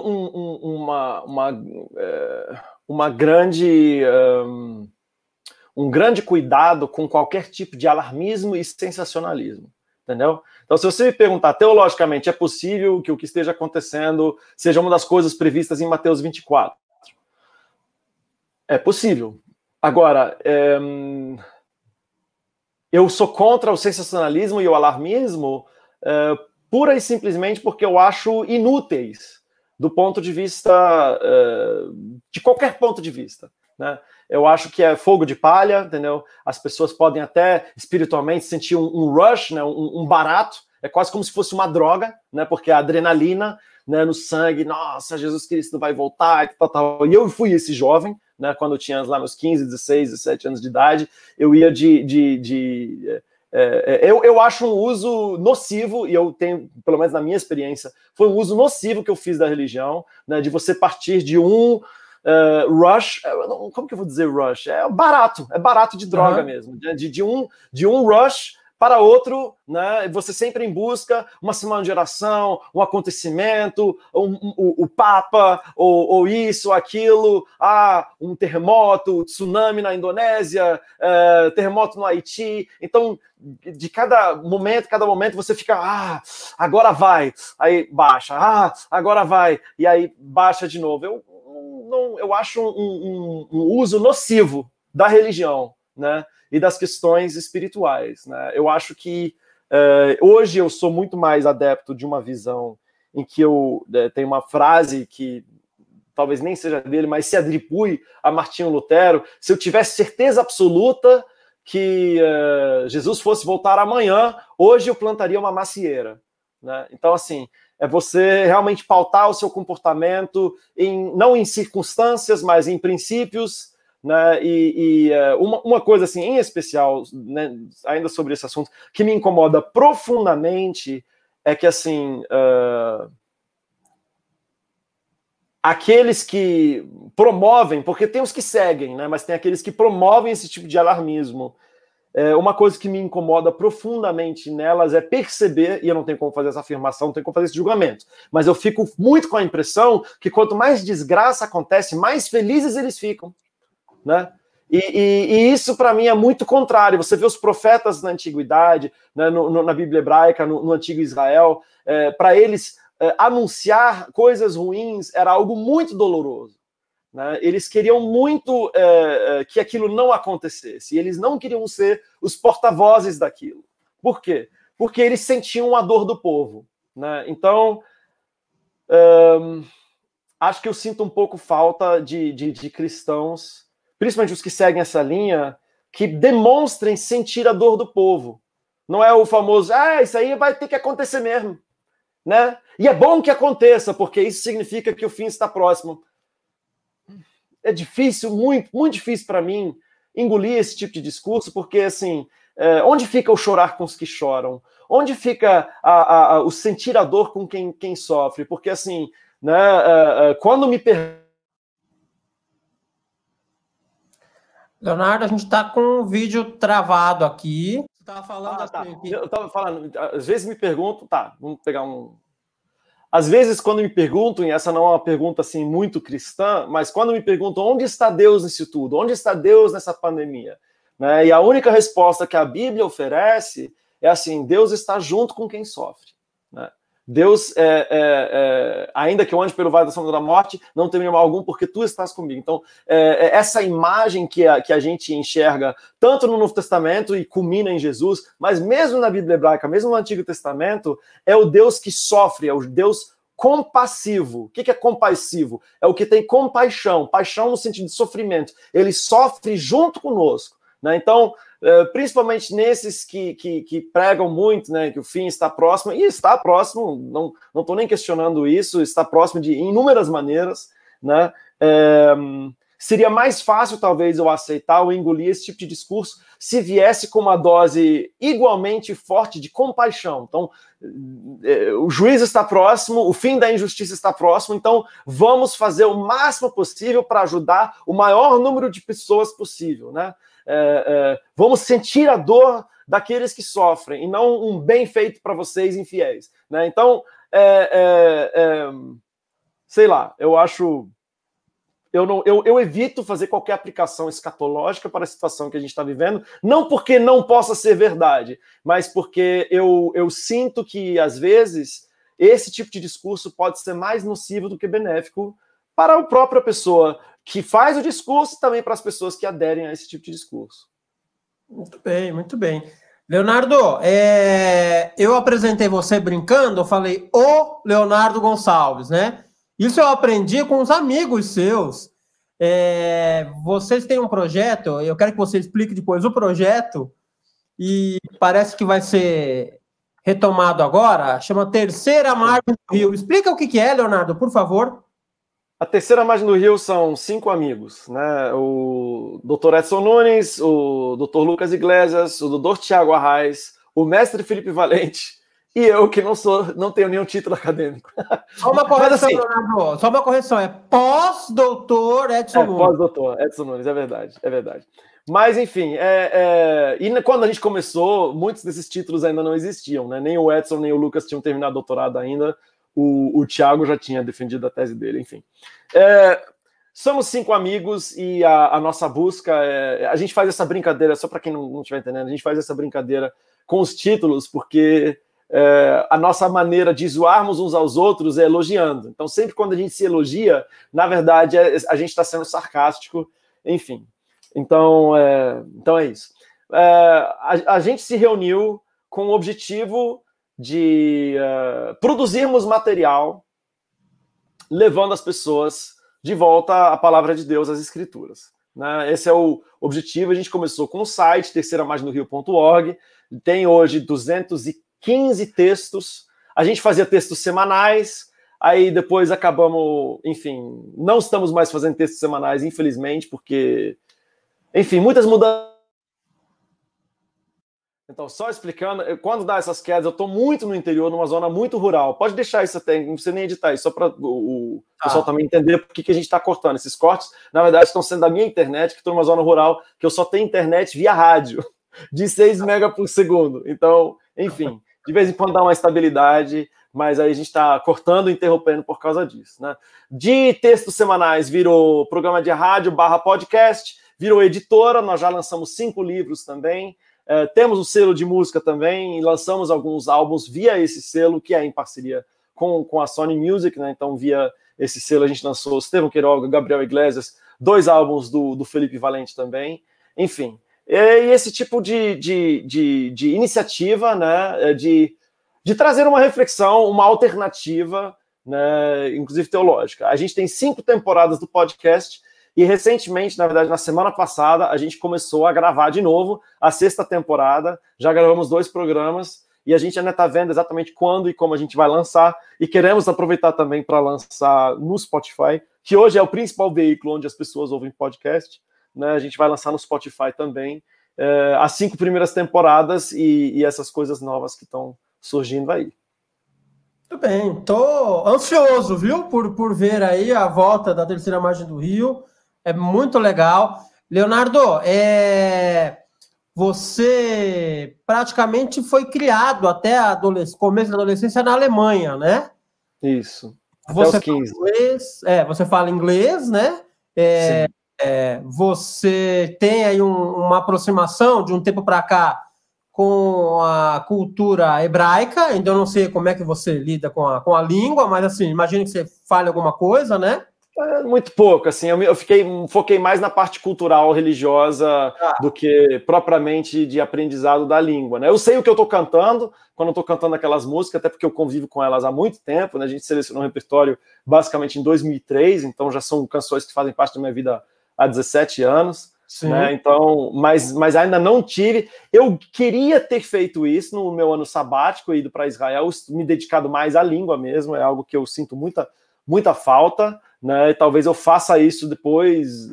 um grande cuidado com qualquer tipo de alarmismo e sensacionalismo, entendeu? Então, se você me perguntar teologicamente, é possível que o que esteja acontecendo seja uma das coisas previstas em Mateus 24? É possível. Agora, eu sou contra o sensacionalismo e o alarmismo pura e simplesmente porque eu acho inúteis do ponto de vista, de qualquer ponto de vista, né? Eu acho que é fogo de palha, entendeu? As pessoas podem até espiritualmente sentir um rush, né? um barato, é quase como se fosse uma droga, né? Porque a adrenalina, né, no sangue, nossa, Jesus Cristo vai voltar, e tal. E eu fui esse jovem, né, quando eu tinha lá meus 15, 16, 17 anos de idade, eu ia eu acho um uso nocivo, e eu tenho, pelo menos na minha experiência, foi um uso nocivo que eu fiz da religião, né, de você partir de um rush, como que eu vou dizer rush? É barato de droga mesmo, de um rush para outro, né? Você sempre em busca, uma semana de oração, um acontecimento, o Papa, ou isso, aquilo, um terremoto, tsunami na Indonésia, terremoto no Haiti. Então, de cada momento você fica, agora vai, aí baixa, agora vai, e aí baixa de novo. Eu acho um uso nocivo da religião, né? E das questões espirituais, né? Eu acho que hoje eu sou muito mais adepto de uma visão em que tem uma frase que talvez nem seja dele, mas se atribui a Martinho Lutero: se eu tivesse certeza absoluta que Jesus fosse voltar amanhã, hoje eu plantaria uma macieira, né? Então, assim, é você realmente pautar o seu comportamento não em circunstâncias, mas em princípios, né? Uma coisa assim em especial, né, ainda sobre esse assunto, que me incomoda profundamente é que assim aqueles que promovem, porque tem os que seguem, né, mas tem aqueles que promovem esse tipo de alarmismo. Uma coisa que me incomoda profundamente nelas é perceber, e eu não tenho como fazer essa afirmação, não tenho como fazer esse julgamento, mas eu fico muito com a impressão que quanto mais desgraça acontece, mais felizes eles ficam, né? E isso, para mim, é muito contrário. Você vê os profetas na antiguidade, né, na Bíblia hebraica, no antigo Israel, para eles anunciar coisas ruins era algo muito doloroso, né? Eles queriam muito que aquilo não acontecesse, e eles não queriam ser os porta-vozes daquilo. Por quê? Porque eles sentiam a dor do povo, né? Então, acho que eu sinto um pouco falta de cristãos, principalmente os que seguem essa linha, que demonstrem sentir a dor do povo. Não é o famoso, isso aí vai ter que acontecer mesmo, né? E é bom que aconteça, porque isso significa que o fim está próximo. É difícil, muito, muito difícil para mim engolir esse tipo de discurso, porque, assim, onde fica o chorar com os que choram? Onde fica o sentir a dor com quem sofre? Porque, assim, né, quando me Leonardo, a gente está com o vídeo travado aqui. Você estava falando tá. assim... Eu estava falando, às vezes me perguntam, tá, vamos pegar um... Às vezes, quando me perguntam, e essa não é uma pergunta assim muito cristã, mas quando me perguntam onde está Deus nisso tudo, onde está Deus nessa pandemia, né? E a única resposta que a Bíblia oferece é assim: Deus está junto com quem sofre, né? Deus, ainda que eu ande pelo vale da sombra da morte, não temerei mal algum, porque tu estás comigo. Então, essa imagem que a gente enxerga tanto no Novo Testamento e culmina em Jesus, mas mesmo na Bíblia hebraica, mesmo no Antigo Testamento, é o Deus que sofre, é o Deus compassivo. O que é compassivo? É o que tem compaixão, paixão no sentido de sofrimento. Ele sofre junto conosco, né? Então, principalmente nesses que pregam muito, né, que o fim está próximo, e está próximo, não estou nem questionando isso, está próximo de inúmeras maneiras, né? Seria mais fácil, talvez, eu aceitar ou engolir esse tipo de discurso se viesse com uma dose igualmente forte de compaixão. Então, o juízo está próximo, o fim da injustiça está próximo, então vamos fazer o máximo possível para ajudar o maior número de pessoas possível, né? Vamos sentir a dor daqueles que sofrem, e não um bem feito para vocês infiéis, né? Então, sei lá, eu acho... Eu evito fazer qualquer aplicação escatológica para a situação que a gente está vivendo, não porque não possa ser verdade, mas porque eu sinto que, às vezes, esse tipo de discurso pode ser mais nocivo do que benéfico para a própria pessoa que faz o discurso e também para as pessoas que aderem a esse tipo de discurso. Muito bem, muito bem. Leonardo, eu apresentei você brincando, eu falei o Leonardo Gonçalves, né? Isso eu aprendi com os amigos seus. Vocês têm um projeto, eu quero que você explique depois o projeto, e parece que vai ser retomado agora, chama Terceira Margem do Rio. Explica o que é, Leonardo, por favor. A Terceira Margem do Rio são 5 amigos, né? O Dr. Edson Nunes, o Dr. Lucas Iglesias, o Dr. Tiago Arraes, o mestre Felipe Valente e eu, que não tenho nenhum título acadêmico. Só uma correção, Mas, assim, Leonardo, só uma correção, é pós-doutor Edson Nunes. Pós-doutor Edson Nunes, é verdade. Mas, enfim, e quando a gente começou, muitos desses títulos ainda não existiam, né? Nem o Edson, nem o Lucas tinham terminado doutorado ainda. O Thiago já tinha defendido a tese dele, enfim. Somos 5 amigos e a nossa busca a gente faz essa brincadeira, só para quem não estiver entendendo, a gente faz essa brincadeira com os títulos, porque a nossa maneira de zoarmos uns aos outros é elogiando. Então, sempre quando a gente se elogia, na verdade, a gente está sendo sarcástico, enfim. Então é isso. A gente se reuniu com o objetivo de produzirmos material levando as pessoas de volta à palavra de Deus, às escrituras, né? Esse é o objetivo. A gente começou com o site terceiramargemdorio.org, tem hoje 215 textos. A gente fazia textos semanais, aí depois acabamos, enfim, não estamos mais fazendo textos semanais, infelizmente, porque, enfim, muitas mudanças. Então, só explicando, quando dá essas quedas, eu estou muito no interior, numa zona muito rural. Pode deixar isso até, não precisa nem editar isso, só para o pessoal também entender por que a gente está cortando. Esses cortes, na verdade, estão sendo da minha internet, que estou numa zona rural, que eu só tenho internet via rádio, de 6 mega por segundo. Então, enfim, de vez em quando dá uma estabilidade, mas aí a gente está cortando e interrompendo por causa disso, né? De textos semanais virou programa de rádio / podcast, virou editora, nós já lançamos 5 livros também. Temos o selo de música também, e lançamos alguns álbuns via esse selo, que é em parceria com a Sony Music, né? Então, via esse selo, a gente lançou Estevão Queiroga, Gabriel Iglesias, 2 álbuns do Felipe Valente também, enfim. E esse tipo de iniciativa, né? De trazer uma reflexão, uma alternativa, né? Inclusive teológica. A gente tem 5 temporadas do podcast. E recentemente, na verdade, na semana passada, a gente começou a gravar de novo a 6ª temporada. Já gravamos 2 programas e a gente ainda está vendo exatamente quando e como a gente vai lançar. E queremos aproveitar também para lançar no Spotify, que hoje é o principal veículo onde as pessoas ouvem podcast, né? A gente vai lançar no Spotify também as 5 primeiras temporadas e essas coisas novas que estão surgindo aí. Muito bem, estou ansioso, viu, por ver aí a volta da Terceira Margem do Rio. É muito legal. Leonardo, você praticamente foi criado até começo da adolescência na Alemanha, né? Isso. Até Você os 15. fala inglês, você fala inglês, né? Sim. Você tem aí uma aproximação de um tempo para cá com a cultura hebraica, então eu não sei como é que você lida com a língua, mas assim, imagino que você fale alguma coisa, né? Muito pouco, assim, eu foquei mais na parte cultural, religiosa, do que propriamente de aprendizado da língua, né? Eu sei o que eu estou cantando, quando eu estou cantando aquelas músicas, até porque eu convivo com elas há muito tempo, né? A gente selecionou um repertório basicamente em 2003, então já são canções que fazem parte da minha vida há 17 anos, né? Então, mas ainda não tive. Eu queria ter feito isso no meu ano sabático, ido para Israel, me dedicado mais à língua mesmo, é algo que eu sinto muita falta, né? Talvez eu faça isso depois,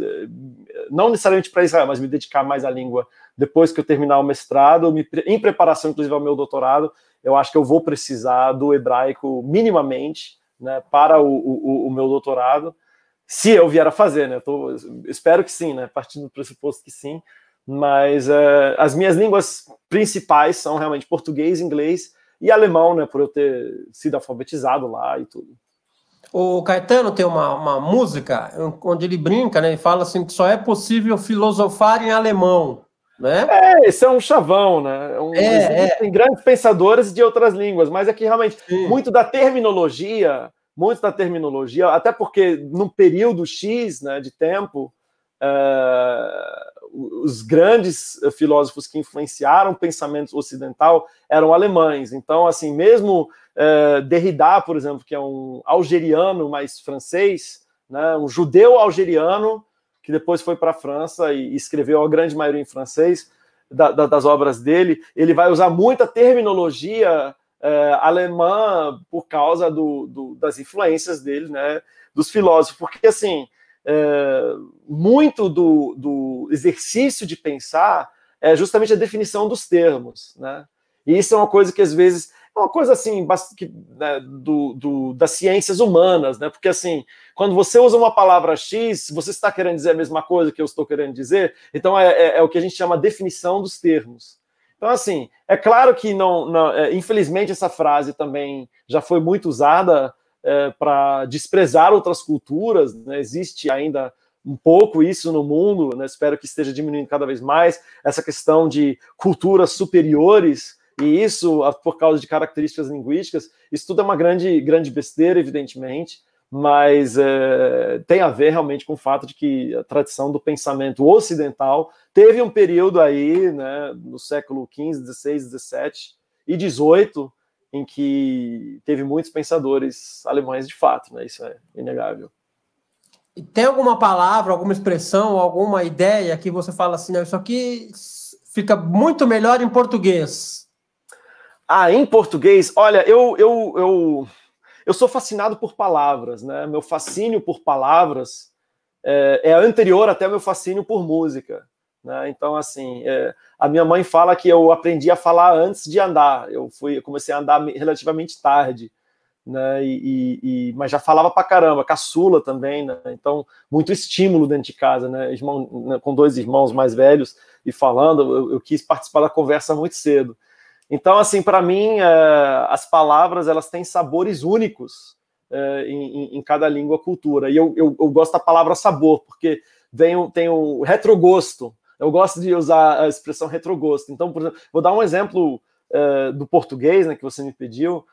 não necessariamente para Israel, mas me dedicar mais à língua depois que eu terminar o mestrado, em preparação, inclusive, ao meu doutorado. Eu acho que eu vou precisar do hebraico minimamente, né, para o meu doutorado, se eu vier a fazer, né? Espero que sim, né? Partindo do pressuposto que sim, mas as minhas línguas principais são realmente português, inglês e alemão, né? Por eu ter sido alfabetizado lá e tudo. O Caetano tem uma música onde ele brinca, né? Ele fala assim que só é possível filosofar em alemão, né? Esse é um chavão, né? Existem grandes pensadores de outras línguas, mas é que realmente muito da terminologia, até porque num período X, né, de tempo, os grandes filósofos que influenciaram o pensamento ocidental eram alemães. Então, assim, mesmo Derrida, por exemplo, que é um algeriano, mas francês, né, um judeu algeriano, que depois foi para a França e escreveu a grande maioria em francês das obras dele, ele vai usar muita terminologia alemã por causa das influências dele, né, dos filósofos, porque, assim, muito do exercício de pensar é justamente a definição dos termos, né? E isso é uma coisa que, às vezes, é uma coisa assim, né, das ciências humanas, né? Porque, assim, quando você usa uma palavra X, você está querendo dizer a mesma coisa que eu estou querendo dizer, então é o que a gente chama definição dos termos. Então, assim, é claro que infelizmente essa frase também já foi muito usada para desprezar outras culturas, né? Existe ainda um pouco isso no mundo, né? Espero que esteja diminuindo cada vez mais, essa questão de culturas superiores, e isso, por causa de características linguísticas, isso tudo é uma grande besteira, evidentemente, mas tem a ver realmente com o fato de que a tradição do pensamento ocidental teve um período aí, né, no século XV, XVI, XVII e XVIII, em que teve muitos pensadores alemães de fato, né? Isso é inegável. E tem alguma palavra, alguma expressão, alguma ideia que você fala assim, não, isso aqui fica muito melhor em português? Em português, olha, eu sou fascinado por palavras, né? Meu fascínio por palavras é anterior até ao meu fascínio por música, né? Então, assim, a minha mãe fala que eu aprendi a falar antes de andar. Eu comecei a andar relativamente tarde, né? Mas já falava pra caramba, caçula também, né? Então, muito estímulo dentro de casa, né? Com 2 irmãos mais velhos e falando, eu quis participar da conversa muito cedo. Então, assim, para mim, as palavras, elas têm sabores únicos em cada língua, cultura. E eu gosto da palavra sabor, porque tem o retrogosto. Eu gosto de usar a expressão retrogosto. Então, por exemplo, vou dar um exemplo do português, né, que você me pediu.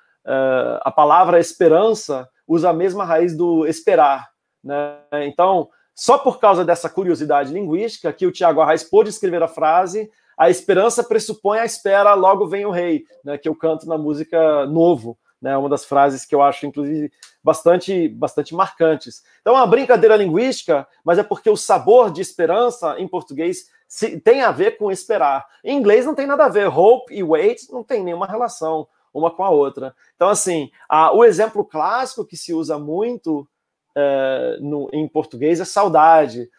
A palavra esperança usa a mesma raiz do esperar, né? Então, só por causa dessa curiosidade linguística que o Tiago Arraes pôde escrever a frase: a esperança pressupõe a espera, logo vem o rei, né, que eu canto na música Novo, né, uma das frases que eu acho, inclusive, bastante marcantes. Então, é uma brincadeira linguística, mas é porque o sabor de esperança, em português, tem a ver com esperar. Em inglês não tem nada a ver. Hope e wait não tem nenhuma relação uma com a outra. Então, assim, o exemplo clássico que se usa muito em português é saudade.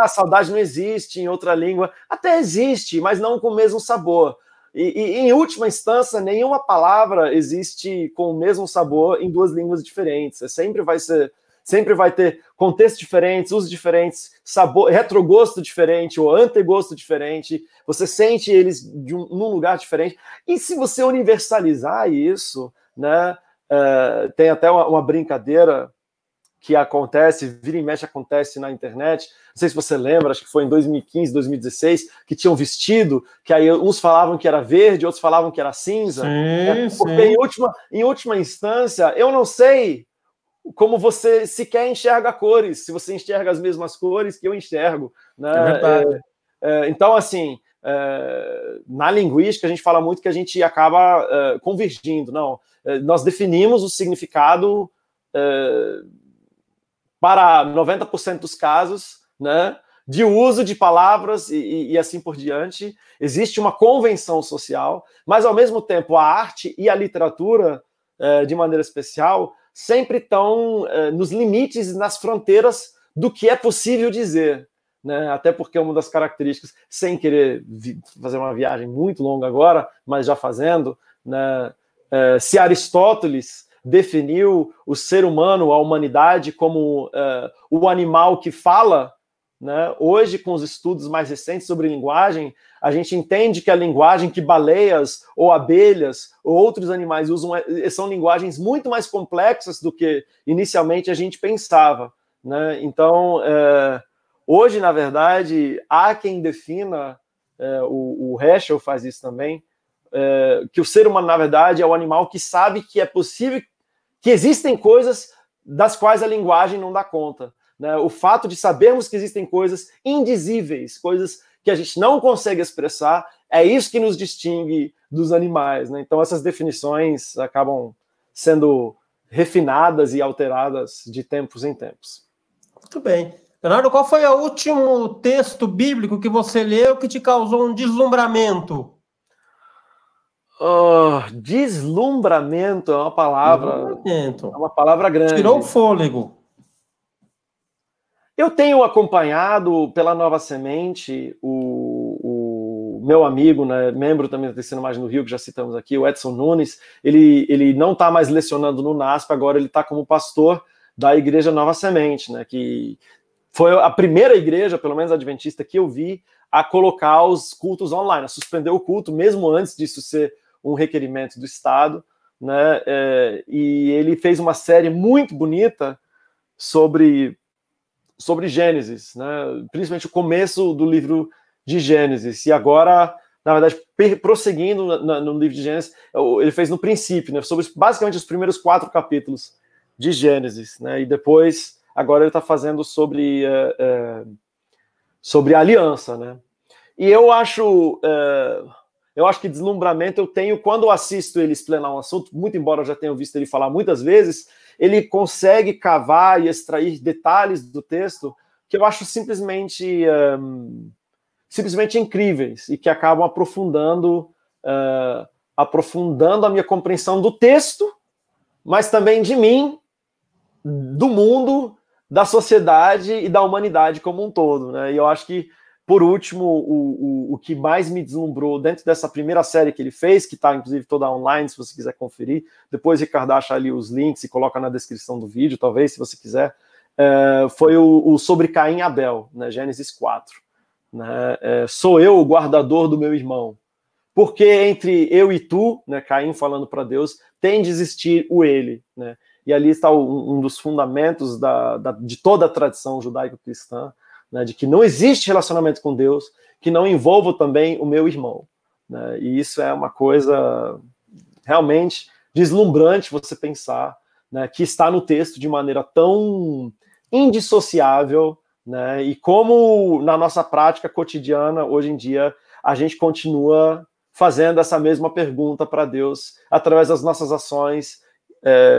Saudade não existe em outra língua. Até existe, mas não com o mesmo sabor. E em última instância, nenhuma palavra existe com o mesmo sabor em 2 línguas diferentes. Sempre vai ser sempre vai ter contextos diferentes, usos diferentes, sabor, retrogosto diferente ou antegosto diferente, você sente eles num lugar diferente. E se você universalizar isso, né, tem até uma brincadeira que acontece, vira e mexe acontece na internet, não sei se você lembra, acho que foi em 2015, 2016, que tinham vestido, que aí uns falavam que era verde, outros falavam que era cinza, Sim, né? Porque sim. em última instância, eu não sei como você sequer enxerga cores, se você enxerga as mesmas cores que eu enxergo, né? É verdade. Então, assim, na linguística a gente fala muito que a gente acaba convergindo, não, nós definimos o significado para 90% dos casos, né, de uso de palavras e assim por diante. Existe uma convenção social, mas, ao mesmo tempo, a arte e a literatura, de maneira especial, sempre estão nos limites, nas fronteiras do que é possível dizer. Né? Até porque uma das características, sem querer fazer uma viagem muito longa agora, mas já fazendo, né, se Aristóteles definiu o ser humano, a humanidade, como o animal que fala, né? Hoje, com os estudos mais recentes sobre linguagem, a gente entende que a linguagem que baleias ou abelhas ou outros animais usam são linguagens muito mais complexas do que inicialmente a gente pensava. Né? Então, hoje, na verdade, há quem defina, o Heschel faz isso também, que o ser humano, na verdade, é o animal que sabe que é possível, que existem coisas das quais a linguagem não dá conta. Né? O fato de sabermos que existem coisas indizíveis, coisas que a gente não consegue expressar, é isso que nos distingue dos animais. Né? Então, essas definições acabam sendo refinadas e alteradas de tempos em tempos. Muito bem. Leonardo, qual foi o último texto bíblico que você leu que te causou um deslumbramento? Deslumbramento é uma palavra grande. Tirou o fôlego. Eu tenho acompanhado pela Nova Semente o meu amigo, né, membro também da Terceira Imagem do Rio, que já citamos aqui, o Edson Nunes. Ele não está mais lecionando no NASP, agora ele está como pastor da Igreja Nova Semente, né, que foi a primeira igreja, pelo menos adventista, que eu vi a colocar os cultos online, a suspender o culto, mesmo antes disso ser um requerimento do Estado, né? E ele fez uma série muito bonita sobre Gênesis, né? Principalmente o começo do livro de Gênesis, e agora, na verdade, prosseguindo no livro de Gênesis, ele fez no princípio, né? Sobre basicamente os primeiros 4 capítulos de Gênesis, né? E depois, agora ele está fazendo sobre a aliança, né? E eu acho que deslumbramento eu tenho quando eu assisto ele explanar um assunto, muito embora eu já tenha visto ele falar muitas vezes, ele consegue cavar e extrair detalhes do texto que eu acho simplesmente incríveis e que acabam aprofundando a minha compreensão do texto, mas também de mim, do mundo, da sociedade e da humanidade como um todo. Né? E eu acho que, por último, o que mais me deslumbrou dentro dessa primeira série que ele fez, que está inclusive toda online, se você quiser conferir, depois o Ricardo acha ali os links e coloca na descrição do vídeo, talvez, se você quiser, foi o sobre Caim e Abel, né, Gênesis 4. Né, sou eu o guardador do meu irmão, porque entre eu e tu, né, Caim falando para Deus, tem de existir o ele. Né, e ali está um dos fundamentos de toda a tradição judaico-cristã, né, de que não existe relacionamento com Deus que não envolva também o meu irmão. Né, e isso é uma coisa realmente deslumbrante você pensar, né, que está no texto de maneira tão indissociável, né, e como na nossa prática cotidiana, hoje em dia, a gente continua fazendo essa mesma pergunta para Deus através das nossas ações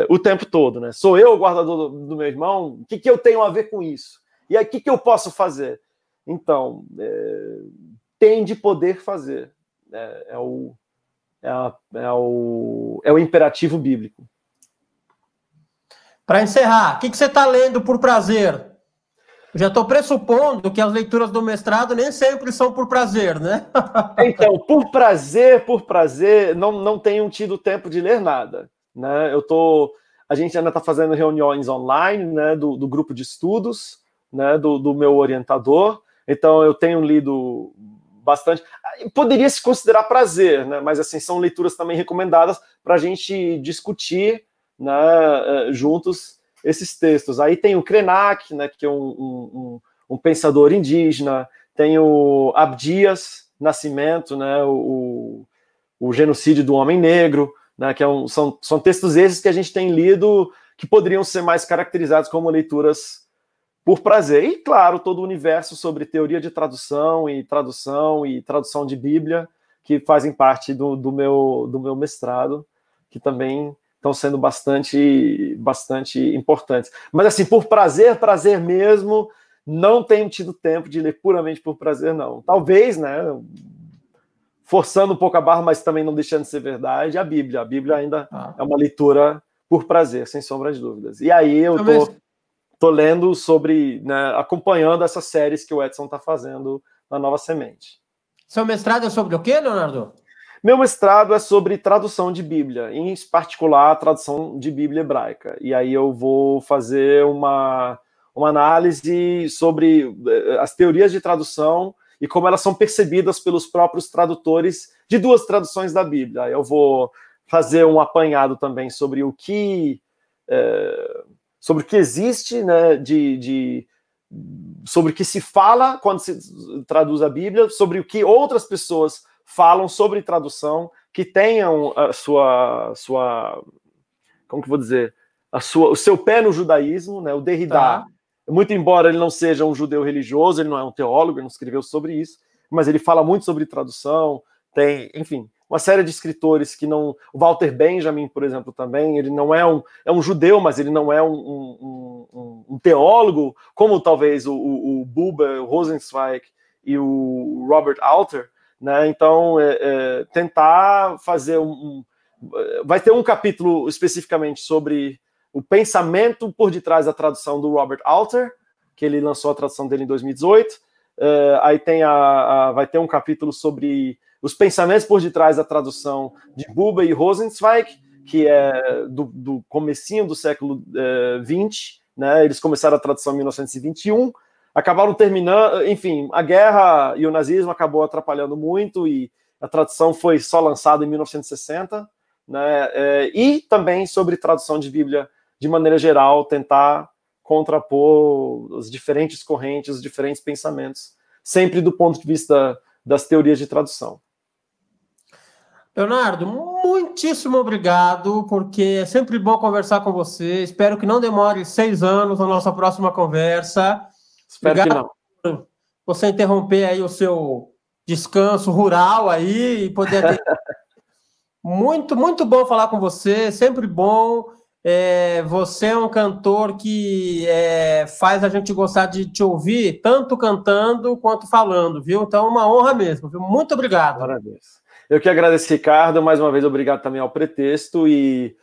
o tempo todo. Né? Sou eu o guardador do meu irmão? O que eu tenho a ver com isso? E aí, o que eu posso fazer? Então, tem de poder fazer. É o imperativo bíblico. Para encerrar, o que você está lendo por prazer? Eu já estou pressupondo que as leituras do mestrado nem sempre são por prazer, né? Então, por prazer, não tenho tido tempo de ler nada. Né? Eu estou a gente ainda está fazendo reuniões online, né, do grupo de estudos, né, do meu orientador. Então, eu tenho lido bastante. Poderia se considerar prazer, né, mas assim, são leituras também recomendadas para a gente discutir, né, juntos esses textos. Aí tem o Krenak, né, que é um pensador indígena, tem o Abdias Nascimento, né, o genocídio do homem negro, né, que são textos esses que a gente tem lido que poderiam ser mais caracterizados como leituras por prazer. E, claro, todo o universo sobre teoria de tradução e tradução de Bíblia, que fazem parte do meu mestrado, que também estão sendo bastante importantes. Mas, assim, por prazer mesmo, não tenho tido tempo de ler puramente por prazer, não. Talvez, né, forçando um pouco a barra, mas também não deixando de ser verdade, a Bíblia. A Bíblia ainda é uma leitura por prazer, sem sombra de dúvidas. E aí eu tô lendo sobre, né, acompanhando essas séries que o Edson está fazendo na Nova Semente. Seu mestrado é sobre o quê, Leonardo? Meu mestrado é sobre tradução de Bíblia, em particular tradução de Bíblia hebraica. E aí eu vou fazer uma análise sobre as teorias de tradução e como elas são percebidas pelos próprios tradutores de duas traduções da Bíblia. Eu vou fazer um apanhado também sobre o que existe, né, sobre o que se fala quando se traduz a Bíblia, sobre o que outras pessoas falam sobre tradução, que tenham a sua como que eu vou dizer, o seu pé no judaísmo, né, o Derrida. Muito embora ele não seja um judeu religioso, ele não é um teólogo, ele não escreveu sobre isso, mas ele fala muito sobre tradução, tem, enfim, uma série de escritores que não... O Walter Benjamin, por exemplo, também, ele não é um judeu, mas ele não é um teólogo, como talvez o Buber, o Rosenzweig e o Robert Alter, né? Então, tentar fazer vai ter um capítulo especificamente sobre o pensamento por detrás da tradução do Robert Alter, que ele lançou a tradução dele em 2018. Aí vai ter um capítulo sobre os pensamentos por detrás da tradução de Buber e Rosenzweig, que é do comecinho do século XX, né? Eles começaram a tradução em 1921, acabaram terminando, enfim, a guerra e o nazismo acabou atrapalhando muito e a tradução foi só lançada em 1960, né? E também sobre tradução de Bíblia de maneira geral, tentar contrapor as diferentes correntes, os diferentes pensamentos, sempre do ponto de vista das teorias de tradução. Leonardo, muitíssimo obrigado, porque é sempre bom conversar com você. Espero que não demore 6 anos a nossa próxima conversa. Espero que não. Por você interromper aí o seu descanso rural aí e poder ter... Muito, muito bom falar com você, sempre bom. Você é um cantor que faz a gente gostar de te ouvir, tanto cantando quanto falando, viu? Então, uma honra mesmo, viu? Muito obrigado. Parabéns. Eu que agradeço, Ricardo, mais uma vez obrigado também ao Pretexto e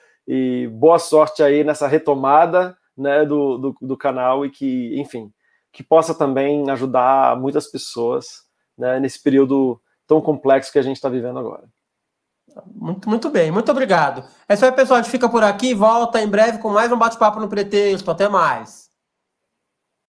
boa sorte aí nessa retomada, né, do canal e que, enfim, que possa também ajudar muitas pessoas, né, nesse período tão complexo que a gente está vivendo agora. Muito, muito bem, muito obrigado. É isso aí, pessoal. A gente fica por aqui, volta em breve com mais um bate-papo no Pretexto. Até mais.